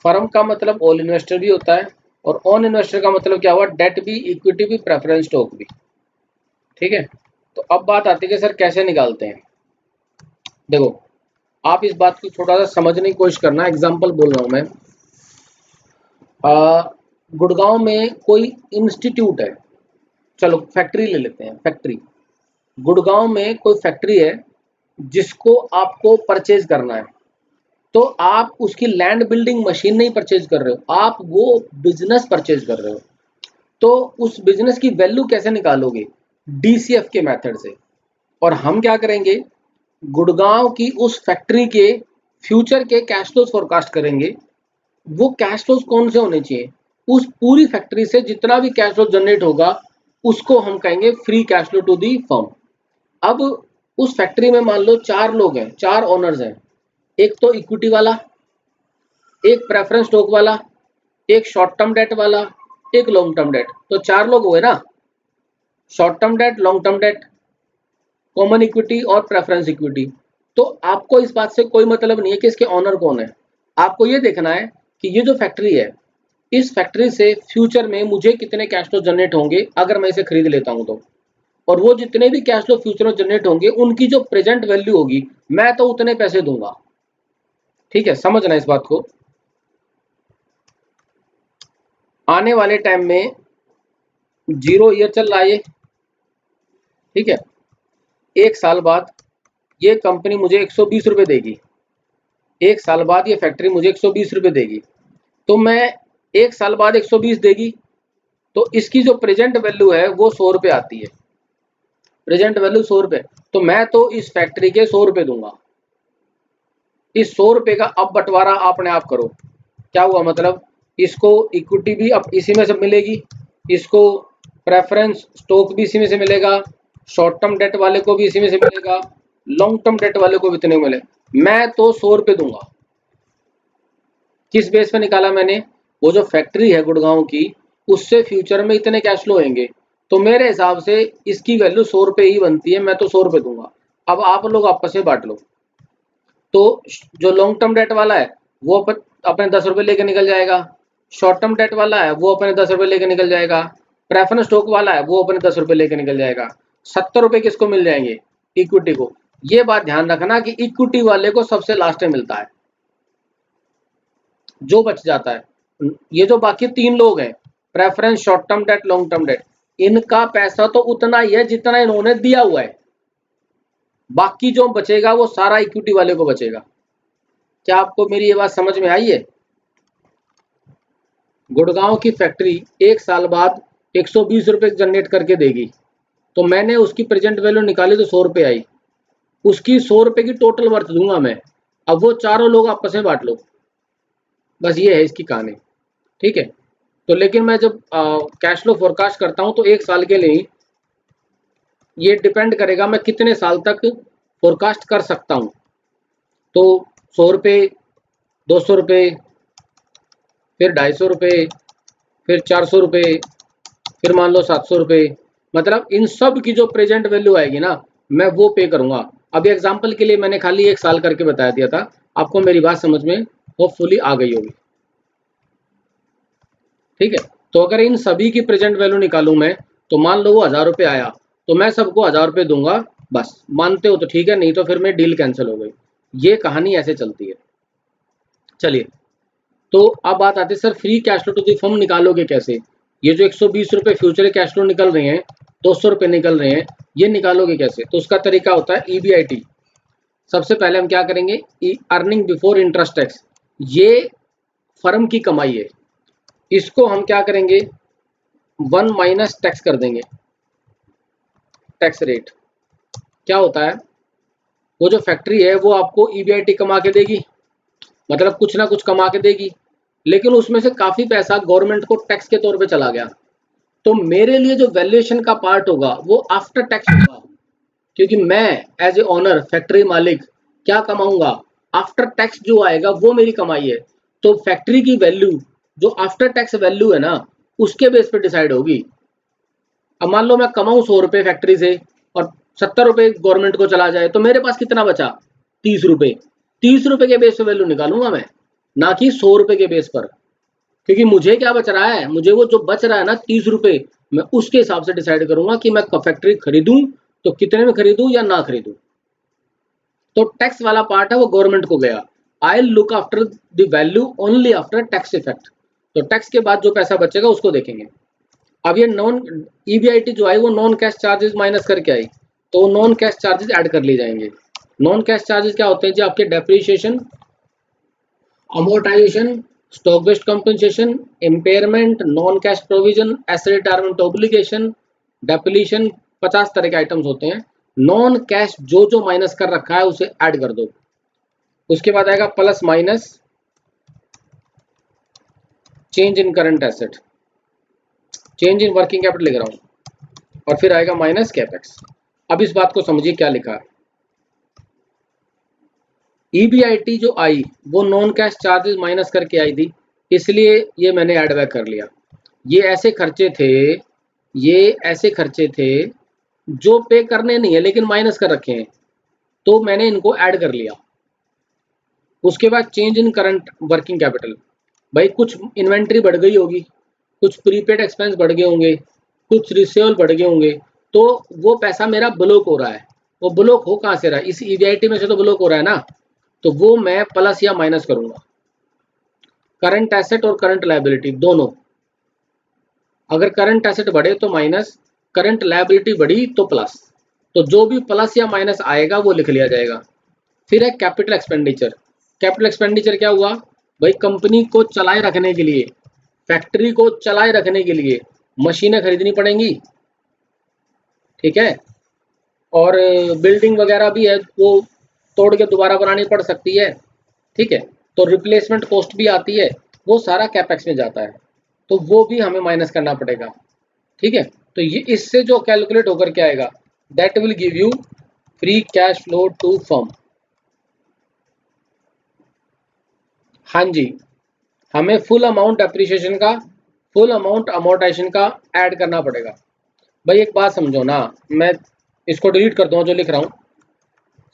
Firm का मतलब all investor भी होता है और on investor का मतलब क्या हुआ, डेट भी, इक्विटी भी, प्रेफरेंस स्टॉक भी। ठीक है, तो अब बात आती है कि सर कैसे निकालते हैं। देखो आप इस बात को थोड़ा सा समझने की कोशिश करना, एग्जाम्पल बोल रहा हूँ मैं। गुड़गांव में कोई इंस्टीट्यूट है, चलो फैक्ट्री ले लेते हैं, फैक्ट्री, गुड़गांव में कोई फैक्ट्री है जिसको आपको परचेज करना है, तो आप उसकी लैंड बिल्डिंग मशीन नहीं परचेज कर रहे हो, आप वो बिजनेस परचेज कर रहे हो। तो उस बिजनेस की वैल्यू कैसे निकालोगे, डीसीएफ के मेथड से। और हम क्या करेंगे, गुड़गांव की उस फैक्ट्री के फ्यूचर के कैश फ्लोज फोरकास्ट करेंगे। वो कैश फ्लोज कौन से होने चाहिए, उस पूरी फैक्ट्री से जितना भी कैश फ्लो जनरेट होगा उसको हम कहेंगे free cash flow to the firm. अब उस फैक्ट्री में मान लो 4 लोग हैं, 4 ओनर्स हैं, एक तो इक्विटी वाला, एक प्रेफरेंस स्टॉक वाला, एक शॉर्ट टर्म डेट वाला, एक लॉन्ग टर्म डेट। तो 4 लोग हुए ना, short term debt, long term date, common equity और प्रेफरेंस इक्विटी। तो आपको इस बात से कोई मतलब नहीं है कि इसके ऑनर कौन है, आपको ये देखना है कि ये जो फैक्ट्री है, इस फैक्ट्री से फ्यूचर में मुझे कितने कैश फ्लो जनरेट होंगे अगर मैं इसे खरीद लेता हूं तो, और वो जितने भी कैश फ्लो फ्यूचर में जनरेट होंगे उनकी जो प्रेजेंट वैल्यू होगी मैं तो उतने पैसे दूंगा। ठीक है, समझना इस बात को। आने वाले टाइम में 0 ईयर चल रहा है ये, ठीक है, 1 साल बाद ये कंपनी मुझे 120 रुपये देगी, 1 साल बाद ये फैक्ट्री मुझे 120 रुपये देगी। तो मैं 1 साल बाद 120 देगी, तो इसकी जो प्रेजेंट वैल्यू है वो 100 रुपये आती है, प्रेजेंट वैल्यू 100 रुपये। तो मैं तो इस फैक्ट्री के 100 रुपये दूंगा। इस 100 रुपये का अब बंटवारा अपने आप करो, क्या हुआ, मतलब इसको इक्विटी भी अब इसी में से मिलेगी, इसको प्रेफरेंस स्टॉक भी इसी में से मिलेगा, शॉर्ट टर्म डेट वाले को भी इसी में से मिलेगा, लॉन्ग टर्म डेट वाले को भी इतने मिले। मैं तो 100 रुपये दूंगा। किस बेस पे निकाला मैंने, वो जो फैक्ट्री है गुड़गांव की, उससे फ्यूचर में इतने कैश फ्लो होंगे, तो मेरे हिसाब से इसकी वैल्यू 100 रुपये ही बनती है, मैं तो 100 रुपये दूंगा। अब आप लोग आपस में बांट लो। तो जो लॉन्ग टर्म डेट वाला है वो अपने 10 रुपये लेके निकल जाएगा, शॉर्ट टर्म डेट वाला है वो अपने 10 रुपये लेके निकल जाएगा, प्रेफरेंस स्टॉक वाला है वो अपने 10 रुपये लेके निकल जाएगा। 70 रुपये किसको मिल जाएंगे, इक्विटी को। ये बात ध्यान रखना कि इक्विटी वाले को सबसे लास्ट में मिलता है जो बच जाता है। ये जो बाकी 3 लोग हैं, preference, short term debt, long term date, इनका पैसा तो उतना ही है जितना इन्होंने दिया हुआ है, बाकी जो बचेगा वो सारा इक्विटी वाले को बचेगा। क्या आपको मेरी ये बात समझ में आई है। गुड़गांव की फैक्ट्री 1 साल बाद 120 रुपये जनरेट करके देगी, तो मैंने उसकी प्रेजेंट वैल्यू निकाली तो 100 रुपये आई, उसकी 100 रुपये की टोटल वर्थ दूंगा मैं। अब वो चारों लोग आपस में बांट लो, बस ये है इसकी कहानी। ठीक है, तो लेकिन मैं जब कैश फ्लो फोरकास्ट करता हूँ तो 1 साल के लिए ये डिपेंड करेगा मैं कितने साल तक फोरकास्ट कर सकता हूँ। तो 100 रुपये, 200 रुपये, फिर 250 रुपये, फिर 400 रुपये, फिर मान लो 700 रुपये, मतलब इन सब की जो प्रेजेंट वैल्यू आएगी ना मैं वो पे करूंगा। अभी एग्जांपल के लिए मैंने खाली 1 साल करके बता दिया था, आपको मेरी बात समझ में होपफुली आ गई होगी। ठीक है, तो अगर इन सभी की प्रेजेंट वैल्यू निकालूं मैं, तो मान लो वो 1000 रुपये आया, तो मैं सबको 1000 रुपये दूंगा, बस। मानते हो तो ठीक है, नहीं तो फिर मेरी डील कैंसिल हो गई। ये कहानी ऐसे चलती है। चलिए, तो अब बात आती है sir free cash flow to the firm निकालोगे कैसे। ये जो 120 रुपये फ्यूचर कैश फ्लो निकल रहे हैं, 200 रुपये निकल रहे हैं, ये निकालोगे कैसे। तो उसका तरीका होता है EBIT। सबसे पहले हम क्या करेंगे, अर्निंग बिफोर इंटरेस्ट टैक्स, ये फर्म की कमाई है, इसको हम क्या करेंगे 1 माइनस टैक्स कर देंगे। टैक्स रेट क्या होता है, वो जो फैक्ट्री है वो आपको EBIT कमा के देगी, मतलब कुछ ना कुछ कमा के देगी, लेकिन उसमें से काफ़ी पैसा गवर्नमेंट को टैक्स के तौर पे चला गया। तो मेरे लिए जो वैल्यूएशन का पार्ट होगा वो आफ्टर टैक्स होगा, क्योंकि मैं एज ए ओनर, फैक्ट्री मालिक क्या कमाऊंगा, आफ्टर टैक्स जो आएगा वो मेरी कमाई है। तो फैक्ट्री की वैल्यू जो आफ्टर टैक्स वैल्यू है ना, उसके बेस पे डिसाइड होगी। अब मान लो मैं कमाऊं 100 रुपये फैक्ट्री से और 70 रुपये गवर्नमेंट को चला जाए, तो मेरे पास कितना बचा, 30 रुपये। 30 रुपये के बेस पे वैल्यू निकालूंगा मैं, ना कि 100 रुपये के बेस पर। क्योंकि मुझे क्या बच रहा है, मुझे वो जो बच रहा है ना 30 रुपए, मैं उसके हिसाब से डिसाइड करूंगा कि मैं फैक्ट्री खरीदूं तो कितने में खरीदूं या ना खरीदूं। तो टैक्स वाला पार्ट है वो गवर्नमेंट को गया। I look after the value only after tax effect. तो टैक्स के बाद जो पैसा बचेगा उसको देखेंगे। अब ये नॉन ईबीआईटी जो आई वो नॉन कैश चार्जेस माइनस करके आई, तो नॉन कैश चार्जेस ऐड कर लिए जाएंगे। नॉन कैश चार्जेस क्या होते हैं जी? आपके depreciation, amortisation, stock based compensation, impairment, non cash provision, asset retirement obligation, depletion, 50 तरह के आइटम्स होते हैं। नॉन कैश जो जो माइनस कर रखा है उसे ऐड कर दो। उसके बाद आएगा plus minus change in current asset, change in working capital लिख रहा हूं, और फिर आएगा माइनस कैपेक्स। अब इस बात को समझिए क्या लिखा है। ईबीआईटी जो आई वो नॉन कैश चार्जेस माइनस करके आई थी, इसलिए ये मैंने ऐड बैक कर लिया। ये ऐसे खर्चे थे, ये ऐसे खर्चे थे जो पे करने नहीं है लेकिन माइनस कर रखे हैं, तो मैंने इनको ऐड कर लिया। उसके बाद change in current working capital, भाई कुछ इन्वेंट्री बढ़ गई होगी, कुछ प्रीपेड एक्सपेंस बढ़ गए होंगे, कुछ रिसीवेबल बढ़ गए होंगे, तो वो पैसा मेरा ब्लॉक हो रहा है। वो ब्लॉक हो कहाँ से रहा है? इस ईबीआईटी में से तो ब्लॉक हो रहा है ना, तो वो मैं प्लस या माइनस करूंगा। करंट एसेट और करंट लायबिलिटी दोनों, अगर करंट एसेट बढ़े तो माइनस, करंट लायबिलिटी बढ़ी तो प्लस, तो जो भी प्लस या माइनस आएगा वो लिख लिया जाएगा। फिर है कैपिटल एक्सपेंडिचर। कैपिटल एक्सपेंडिचर क्या हुआ भाई? कंपनी को चलाए रखने के लिए, फैक्ट्री को चलाए रखने के लिए मशीनें खरीदनी पड़ेंगी, ठीक है, और बिल्डिंग वगैरह भी है वो तोड़ के दोबारा बनानी पड़ सकती है, ठीक है, तो रिप्लेसमेंट कॉस्ट भी आती है, वो सारा कैपेक्स में जाता है, तो वो भी हमें माइनस करना पड़ेगा, ठीक है। तो ये इससे जो कैलकुलेट होकर के आएगा, that will give you free cash flow to firm. हाँ जी, हमें फुल अमाउंट एप्रिसिएशन का, फुल अमाउंट अमोर्टाइजेशन का ऐड करना पड़ेगा। भाई एक बात समझो ना, मैं इसको डिलीट कर दूंगा जो लिख रहा हूँ।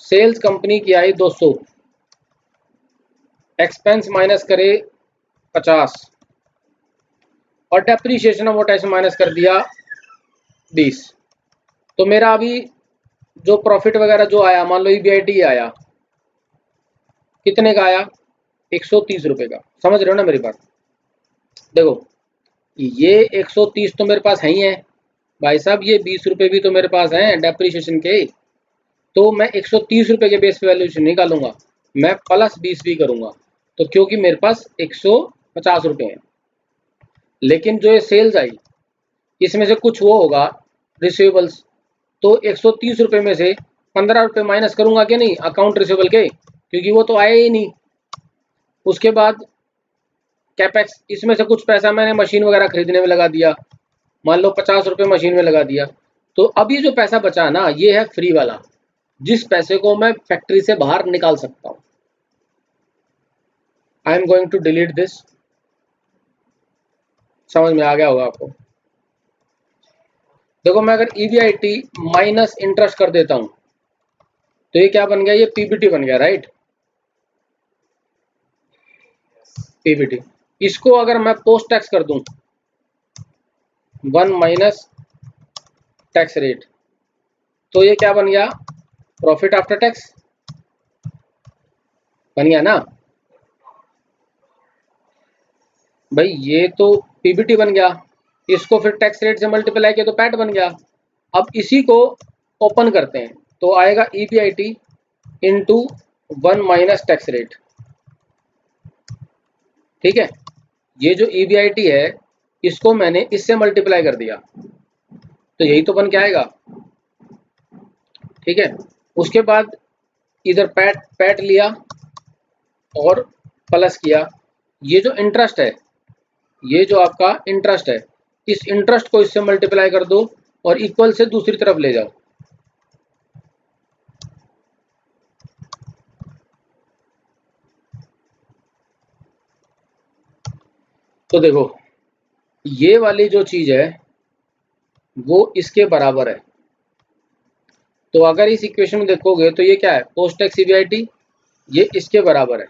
सेल्स कंपनी की आई 200, एक्सपेंस माइनस करे 50, और डेप्रीशिएशन अमोर्टाइजेशन माइनस कर दिया 20, तो मेरा अभी जो प्रॉफिट वगैरह जो आया, मान लो ईबीआईटी आया, कितने का आया? 130 रुपए का। समझ रहे हो ना मेरी बात? देखो ये 130 तो मेरे पास है ही है भाई साहब, ये 20 रुपए भी तो मेरे पास हैं डेप्रीशिएशन के, तो मैं 130 रुपए के बेस पे वैल्यूएशन निकालूंगा, मैं प्लस 20 भी करूंगा, तो क्योंकि मेरे पास 150 रुपए हैं। लेकिन जो ये सेल्स आई इसमें से कुछ वो होगा रिसीवेबल्स, तो 130 रुपए में से 15 रुपए माइनस करूंगा कि नहीं अकाउंट रिसीवेबल के, क्योंकि वो तो आया ही नहीं। उसके बाद कैपेक्स, इसमें से कुछ पैसा मैंने मशीन वगैरह खरीदने में लगा दिया, मान लो 50 रुपए मशीन में लगा दिया, तो अब ये जो पैसा बचा ना ये है फ्री वाला, जिस पैसे को मैं फैक्ट्री से बाहर निकाल सकता हूं। I am going to delete this. समझ में आ गया होगा आपको? देखो मैं अगर ईबीआईटी माइनस इंटरेस्ट कर देता हूं तो ये क्या बन गया? ये पीबीटी बन गया, राइट? पीबीटी। इसको अगर मैं पोस्ट टैक्स कर दूं 1 माइनस टैक्स रेट, तो ये क्या बन गया? प्रॉफिट आफ्टर टैक्स बन गया ना भाई, ये तो पीबीटी बन गया, इसको फिर टैक्स रेट से मल्टीप्लाई किया तो पैट बन गया। अब इसी को ओपन करते हैं तो आएगा EBIT into 1 minus tax rate, ठीक है। ये जो ईबीआईटी है इसको मैंने इससे मल्टीप्लाई कर दिया, तो यही तो बन के आएगा, ठीक है। उसके बाद इधर पैट पैट लिया और प्लस किया, ये जो इंटरेस्ट है, ये जो आपका इंटरेस्ट है, इस इंटरेस्ट को इससे मल्टीप्लाई कर दो और इक्वल से दूसरी तरफ ले जाओ, तो देखो ये वाली जो चीज है वो इसके बराबर है। तो अगर इस इक्वेशन में देखोगे तो ये क्या है? पोस्ट टैक्स ईबीआईटी, ये इसके बराबर है,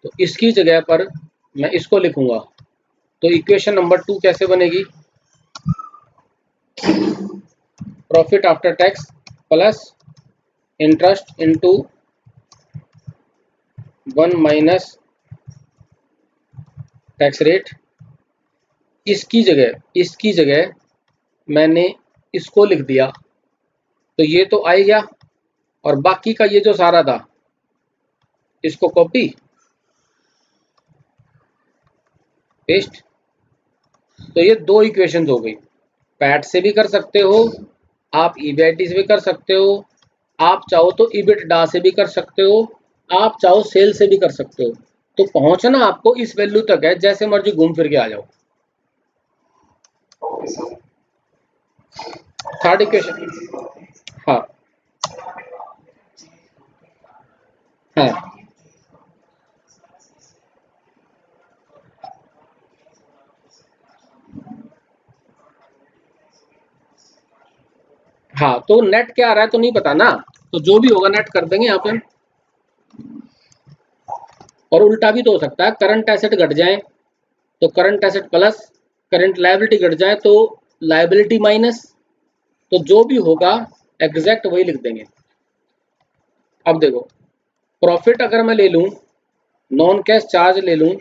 तो इसकी जगह पर मैं इसको लिखूंगा, तो इक्वेशन नंबर 2 कैसे बनेगी? Profit after tax plus interest into 1 minus tax rate. इसकी जगह मैंने इसको लिख दिया, तो ये तो आ गया, और बाकी का ये जो सारा था इसको कॉपी पेस्ट। तो ये 2 इक्वेशंस हो गई। पैट से भी कर सकते हो आप, ईबीआईटी से भी कर सकते हो, आप चाहो तो ईबिटडा से भी कर सकते हो, आप चाहो सेल से भी कर सकते हो। तो पहुंचना आपको इस वैल्यू तक है, जैसे मर्जी घूम फिर के आ जाओ। Okay sir. थर्ड इक्वेशन, हाँ हाँ हाँ, तो नेट क्या आ रहा है तो नहीं पता ना, तो जो भी होगा नेट कर देंगे यहाँ पे। और उल्टा भी तो हो सकता है, करंट एसेट घट जाए तो current asset plus, current liability घट जाए तो लायबिलिटी माइनस। तो जो भी होगा एग्जैक्ट वही लिख देंगे। अब देखो, प्रॉफिट अगर मैं ले लूं, नॉन कैश चार्ज ले लूं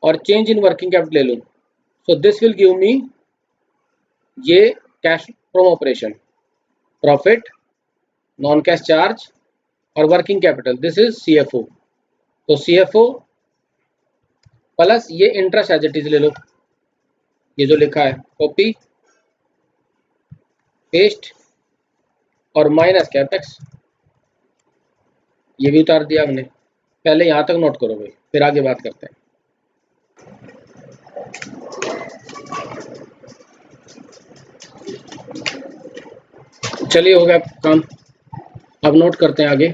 और चेंज इन वर्किंग कैपिटल ले लूं, so this will give me ये cash from operation, profit, non cash charge और working capital, this is CFO. तो सीएफओ प्लस ये इंटरेस्ट एज इट इज ले लो, ये जो लिखा है कॉपी पेस्ट, और माइनस कैपेक्स, ये भी उतार दिया हमने। पहले यहाँ तक नोट करो भाई, फिर आगे बात करते हैं। चलिए हो गया काम, अब नोट करते हैं आगे।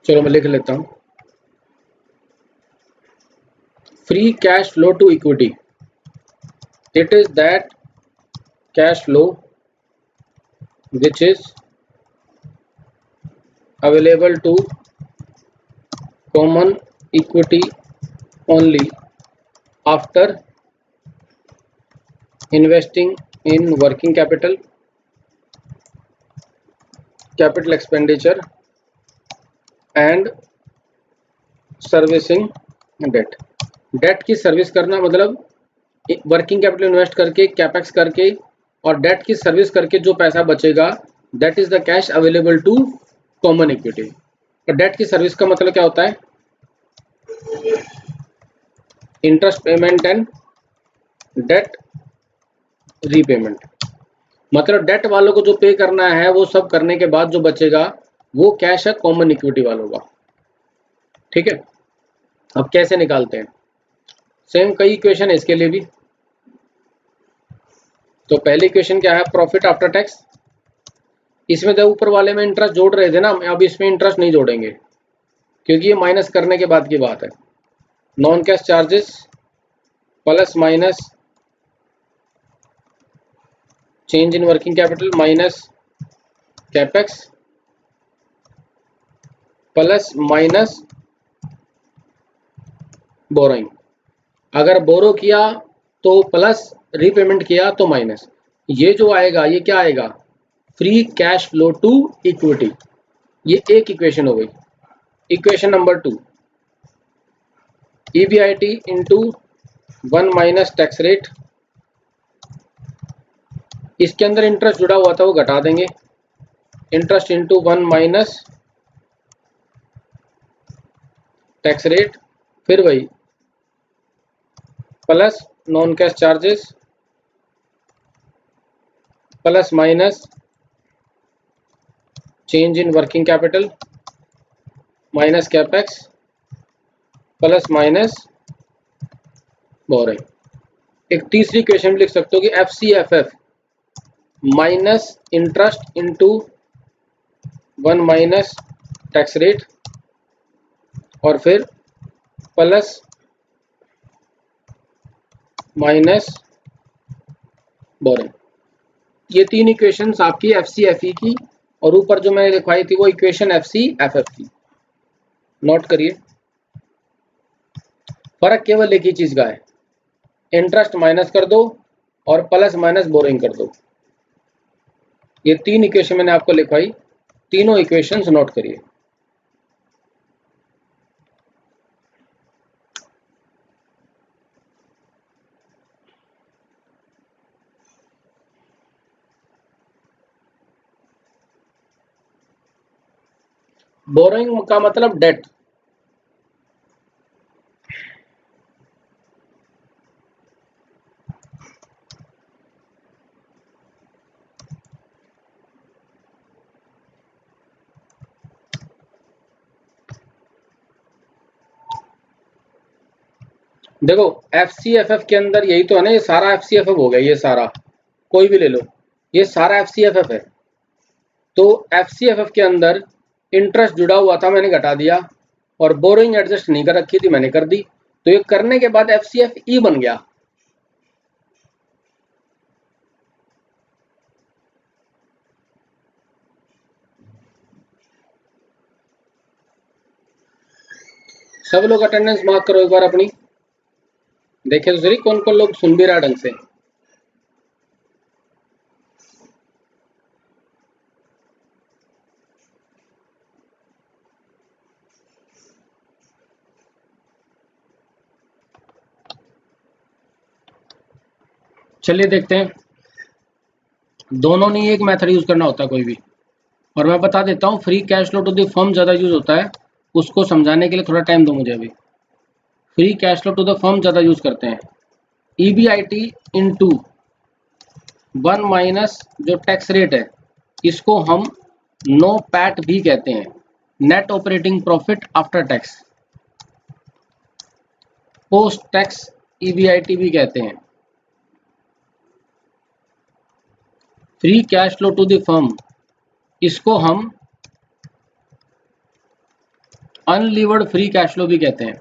चलो मैं लिख लेता हूँ, free cash flow to equity, it is that cash flow which is available to common equity only after investing in working capital, capital expenditure and servicing debt। Debt की सर्विस करना मतलब वर्किंग कैपिटल इन्वेस्ट करके, capex करके और debt की service करके जो पैसा बचेगा, that is the cash available to common equity. और डेट की सर्विस का मतलब क्या होता है? Interest payment and debt repayment. मतलब डेट वालों को जो पे करना है वो सब करने के बाद जो बचेगा वो कैश है कॉमन इक्विटी वालों का। ठीक है, अब कैसे निकालते हैं? सेम कई इक्वेशन है इसके लिए भी। तो पहली इक्वेशन क्या है? Profit after tax. इसमें जब ऊपर वाले में इंटरेस्ट जोड़ रहे थे ना, अब इसमें इंटरेस्ट नहीं जोड़ेंगे क्योंकि ये माइनस करने के बाद की बात है। Non cash charges plus minus change in working capital minus capex plus minus borrowing. अगर बोरो किया तो प्लस, रीपेमेंट किया तो माइनस। ये जो आएगा ये क्या आएगा? Free cash flow to equity. ये एक इक्वेशन हो गई। Equation number 2, EBIT into 1 minus tax rate. इसके अंदर इंटरेस्ट जुड़ा हुआ था वो घटा देंगे, interest into 1 minus tax rate, फिर वही plus non cash charges plus minus change in working capital minus capex plus minus borrowing. एक तीसरी इक्वेशन लिख सकते हो कि FCFF minus interest into 1 minus tax rate और फिर प्लस माइनस बोरिंग। ये 3 इक्वेशंस आपकी एफसीएफई की, और ऊपर जो मैंने लिखवाई थी वो इक्वेशन एफसीएफएफ की। नोट करिए। फर्क केवल एक ही चीज का है, इंटरेस्ट माइनस कर दो और प्लस माइनस बोरिंग कर दो। ये 3 इक्वेशन मैंने आपको लिखवाई, तीनों इक्वेशंस नोट करिए। बोरिंग का मतलब डेट, देखो FCFF के अंदर यही तो है ना, ये सारा FCFF हो गया, ये सारा कोई भी ले लो, ये सारा FCFF है। तो FCFF के अंदर इंटरेस्ट जुड़ा हुआ था, मैंने घटा दिया, और बोरिंग एडजस्ट नहीं कर रखी थी, मैंने कर दी। तो ये करने के बाद FCFE बन गया। सब लोग अटेंडेंस मार्क करो एक बार अपनी, देखे तो सही कौन कौन लोग सुन भी रहा ढंग से। चलिए देखते हैं, दोनों नहीं एक मेथड यूज करना होता है कोई भी, और मैं बता देता हूँ free cash flow to the firm ज़्यादा यूज होता है, उसको समझाने के लिए थोड़ा टाइम दो मुझे। अभी free cash flow to the firm ज़्यादा यूज करते हैं। EBIT इंटू 1 माइनस जो टैक्स रेट है, इसको हम नो पैट भी कहते हैं, net operating profit after tax, post tax EBIT भी कहते हैं। Free cash flow to the firm, इसको हम अनलीवर्ड फ्री कैश फ्लो भी कहते हैं,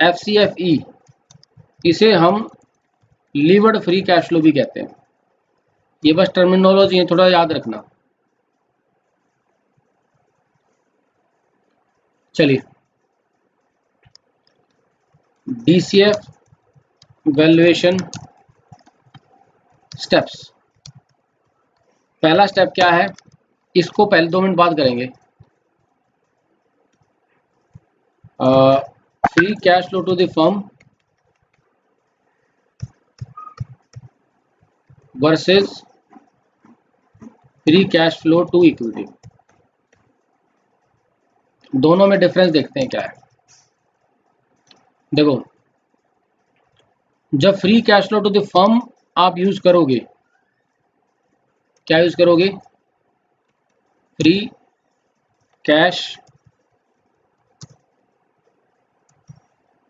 FCFE, इसे हम लीवर्ड फ्री कैश फ्लो भी कहते हैं। ये बस टर्मिनोलॉजी है, थोड़ा याद रखना। चलिए DCF वैल्यूएशन स्टेप्स, पहला स्टेप क्या है, इसको पहले 2 मिनट बाद करेंगे। Free cash flow to the firm versus free cash flow to equity, दोनों में डिफरेंस देखते हैं क्या है। देखो, जब free cash flow to the firm आप यूज करोगे, क्या यूज करोगे, free cash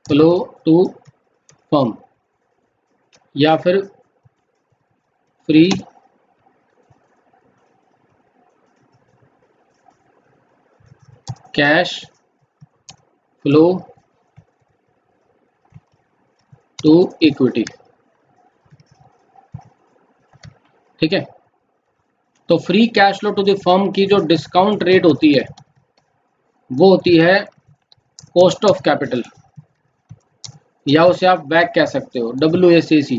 flow to firm या फिर free cash flow to equity, ठीक है। तो free cash flow to the firm की जो डिस्काउंट रेट होती है वो होती है कॉस्ट ऑफ कैपिटल, या उसे आप बैक कह सकते हो, WACC,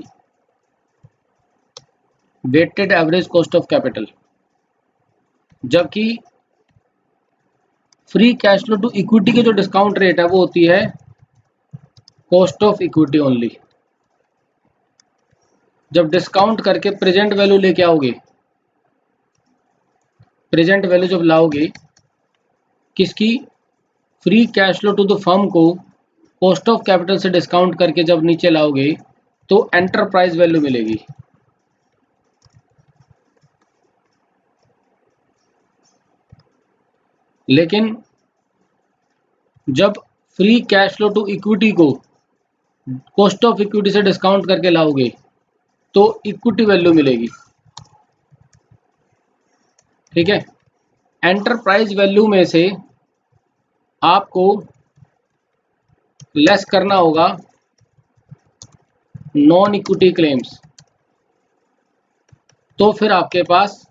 weighted average cost of capital. जबकि free cash flow to equity की जो डिस्काउंट रेट है वो होती है कॉस्ट ऑफ इक्विटी ओनली। जब डिस्काउंट करके प्रेजेंट वैल्यू लेके आओगे, प्रेजेंट वैल्यू जब लाओगे किसकी, free cash flow to the firm को कॉस्ट ऑफ कैपिटल से डिस्काउंट करके जब नीचे लाओगे तो एंटरप्राइज वैल्यू मिलेगी। लेकिन जब free cash flow to equity को कॉस्ट ऑफ इक्विटी से डिस्काउंट करके लाओगे तो इक्विटी वैल्यू मिलेगी, ठीक है। एंटरप्राइज वैल्यू में से आपको लेस करना होगा नॉन इक्विटी क्लेम्स, तो फिर आपके पास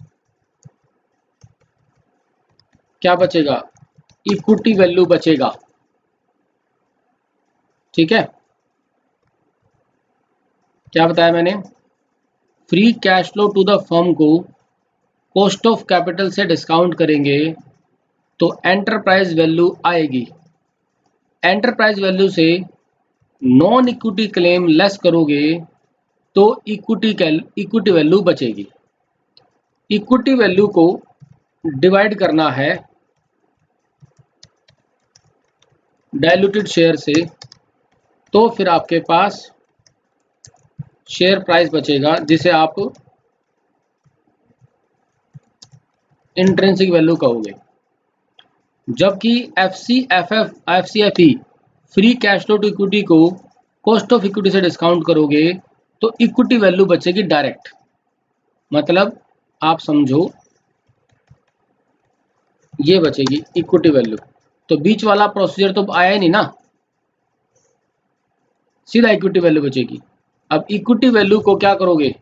क्या बचेगा, इक्विटी वैल्यू बचेगा। ठीक है, क्या बताया मैंने, free cash flow to the firm को कॉस्ट ऑफ कैपिटल से डिस्काउंट करेंगे तो एंटरप्राइज वैल्यू आएगी। एंटरप्राइज वैल्यू से नॉन इक्विटी क्लेम लेस करोगे तो इक्विटी वैल्यू बचेगी। इक्विटी वैल्यू को डिवाइड करना है डाइल्यूटेड शेयर से, तो फिर आपके पास शेयर प्राइस बचेगा जिसे आप इंट्रिंसिक वैल्यू कहोगे। जबकि FCFE free cash flow to equity को कॉस्ट ऑफ इक्विटी से डिस्काउंट करोगे तो इक्विटी वैल्यू बचेगी डायरेक्ट। मतलब आप समझो ये बचेगी इक्विटी वैल्यू, तो बीच वाला प्रोसीजर तो आया ही नहीं ना, सीधा इक्विटी वैल्यू बचेगी। अब इक्विटी वैल्यू को क्या करोगे,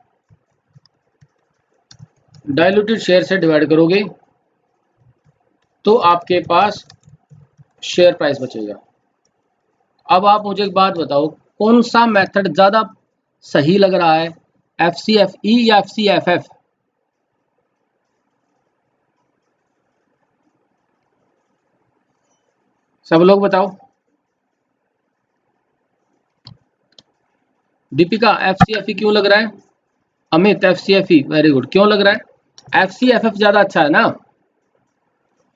डाइल्यूटेड शेयर से डिवाइड करोगे तो आपके पास शेयर प्राइस बचेगा। अब आप मुझे एक बात बताओ, कौन सा मेथड ज़्यादा सही लग रहा है, एफसीएफई या एफसीएफएफ? सब लोग बताओ। दीपिका एफसीएफई क्यों लग रहा है? Amit FCFE, very good. क्यों लग रहा है? एफसीएफएफ ज़्यादा अच्छा है ना।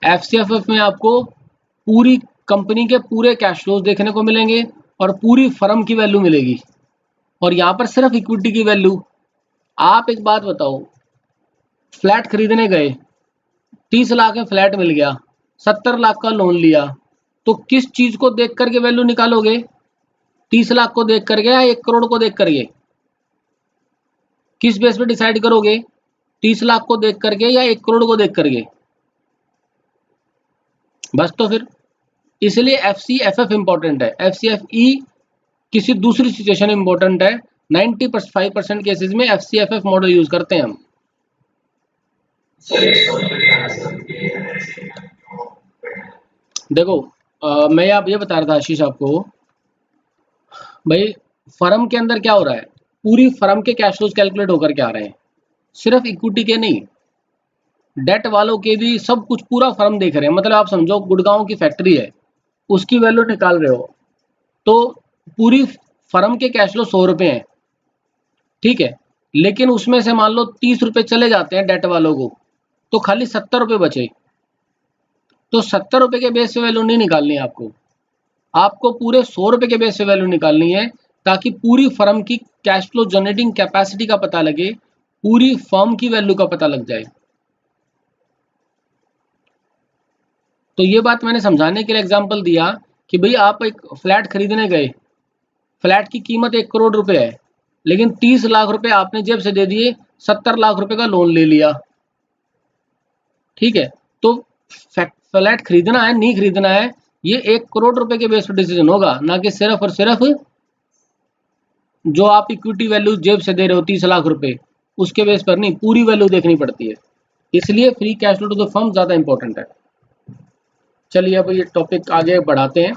एफसीएफएफ में आपको पूरी कंपनी के पूरे कैश फ्लोज देखने को मिलेंगे और पूरी फर्म की वैल्यू मिलेगी, और यहाँ पर सिर्फ इक्विटी की वैल्यू। आप एक बात बताओ, फ्लैट खरीदने गए, 30 लाख में फ्लैट मिल गया, 70 लाख का लोन लिया, तो किस चीज को देख करके वैल्यू निकालोगे? 30 लाख को देख करके या 1 करोड़ को देख करके? किस बेस पे डिसाइड करोगे, 30 लाख को देख करके या 1 करोड़ को देख करके? बस तो फिर इसलिए एफसीएफएफ इंपॉर्टेंट है, एफसीएफई किसी दूसरी सिचुएशन में इंपॉर्टेंट है। 95% केसेस में एफसीएफएफ मॉडल यूज करते हैं हम। देखो मैं आप ये बता रहा था आशीष आपको, भाई फर्म के अंदर क्या हो रहा है, पूरी फर्म के कैश फ्लोज कैलकुलेट होकर के आ रहे हैं, सिर्फ इक्विटी के नहीं, डेट वालों के भी, सब कुछ पूरा फर्म देख रहे हैं। मतलब आप समझो गुड़गांव की फैक्ट्री है, उसकी वैल्यू निकाल रहे हो, तो पूरी फर्म के कैश फ्लो 100 रुपये हैं, ठीक है, लेकिन उसमें से मान लो 30 रुपये चले जाते हैं डेट वालों को, तो खाली 70 रुपये बचे। तो 70 रुपये के बेस से वैल्यू नहीं निकालनी है आपको, आपको पूरे 100 रुपये के बेस से वैल्यू निकालनी है, ताकि पूरी फर्म की कैश फ्लो जनरेटिंग कैपेसिटी का पता लगे, पूरी फर्म की वैल्यू का पता लग जाए। तो ये बात मैंने समझाने के लिए एग्जांपल दिया कि भाई आप एक फ्लैट खरीदने गए, फ्लैट की कीमत 1 करोड़ रुपए है, लेकिन 30 लाख रुपए आपने जेब से दे दिए, 70 लाख रुपए का लोन ले लिया, ठीक है। तो फ्लैट खरीदना है नहीं खरीदना है, ये 1 करोड़ रुपए के बेस पर डिसीजन होगा, ना कि सिर्फ और सिर्फ जो आप इक्विटी वैल्यू जेब से दे रहे हो 30 लाख रुपए, उसके बेस पर नहीं, पूरी वैल्यू देखनी पड़ती है। इसलिए free cash flow to the firm ज्यादा इंपॉर्टेंट है। चलिए अब ये टॉपिक आगे बढ़ाते हैं।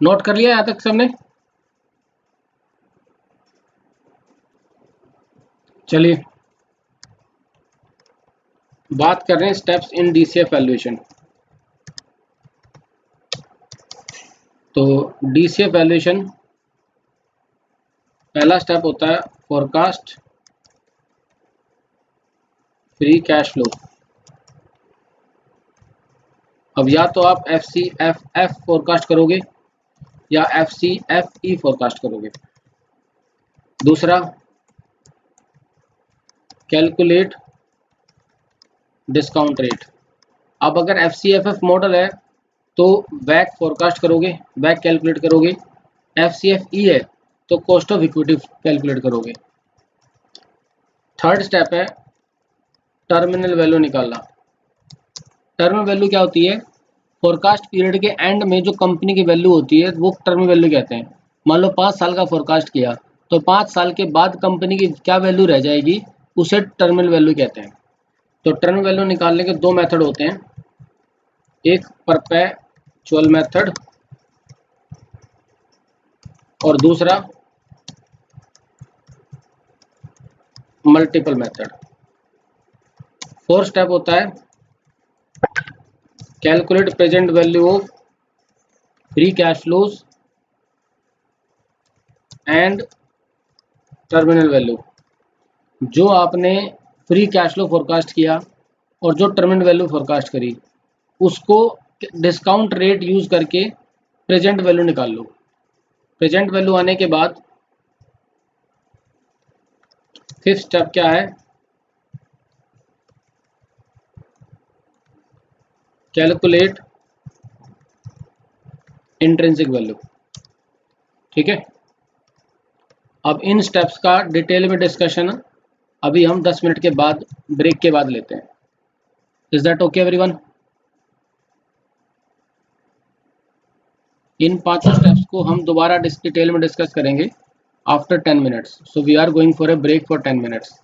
नोट कर लिया यहाँ तक सबने? चलिए बात कर रहे हैं स्टेप्स इन डीसीएफ वैल्यूएशन। तो डीसीएफ वैल्यूएशन पहला स्टेप होता है फोरकास्ट फ्री कैश फ्लो। अब या तो आप एफसीएफएफ फोरकास्ट करोगे या एफसीएफई फोरकास्ट करोगे। दूसरा, कैलकुलेट डिस्काउंट रेट। अब अगर एफसीएफएफ मॉडल है तो वैक फोरकास्ट करोगे, वैक कैलकुलेट करोगे। एफसीएफई है तो कॉस्ट ऑफ इक्विटी कैलकुलेट करोगे। थर्ड स्टेप है टर्मिनल वैल्यू निकालना। टर्मिनल वैल्यू क्या होती है? फोरकास्ट पीरियड के एंड में जो कंपनी की वैल्यू होती है वो टर्मिनल वैल्यू कहते हैं। मान लो 5 साल का फोरकास्ट किया, तो 5 साल के बाद कंपनी की क्या वैल्यू रह जाएगी, उसे टर्मिनल वैल्यू कहते हैं। तो टर्मिनल वैल्यू निकालने के 2 मेथड होते हैं, एक परपेचुअल मेथड और दूसरा मल्टीपल मेथड। 4 स्टेप होता है, calculate present value of free cash flows and terminal value. जो आपने फ्री कैश फ्लो फोरकास्ट किया और जो टर्मिनल वैल्यू फोरकास्ट करी, उसको डिस्काउंट रेट यूज करके प्रेजेंट वैल्यू निकाल लो। प्रेजेंट वैल्यू आने के बाद 5th स्टेप क्या है, कैलकुलेट इंट्रिंसिक वैल्यू। ठीक है, अब इन स्टेप्स का डिटेल में डिस्कशन अभी हम 10 मिनट के बाद, ब्रेक के बाद लेते हैं। Is that okay everyone? इन 5 स्टेप्स को हम दोबारा डिटेल में डिस्कस करेंगे after 10 minutes. So we are going for a break for 10 minutes.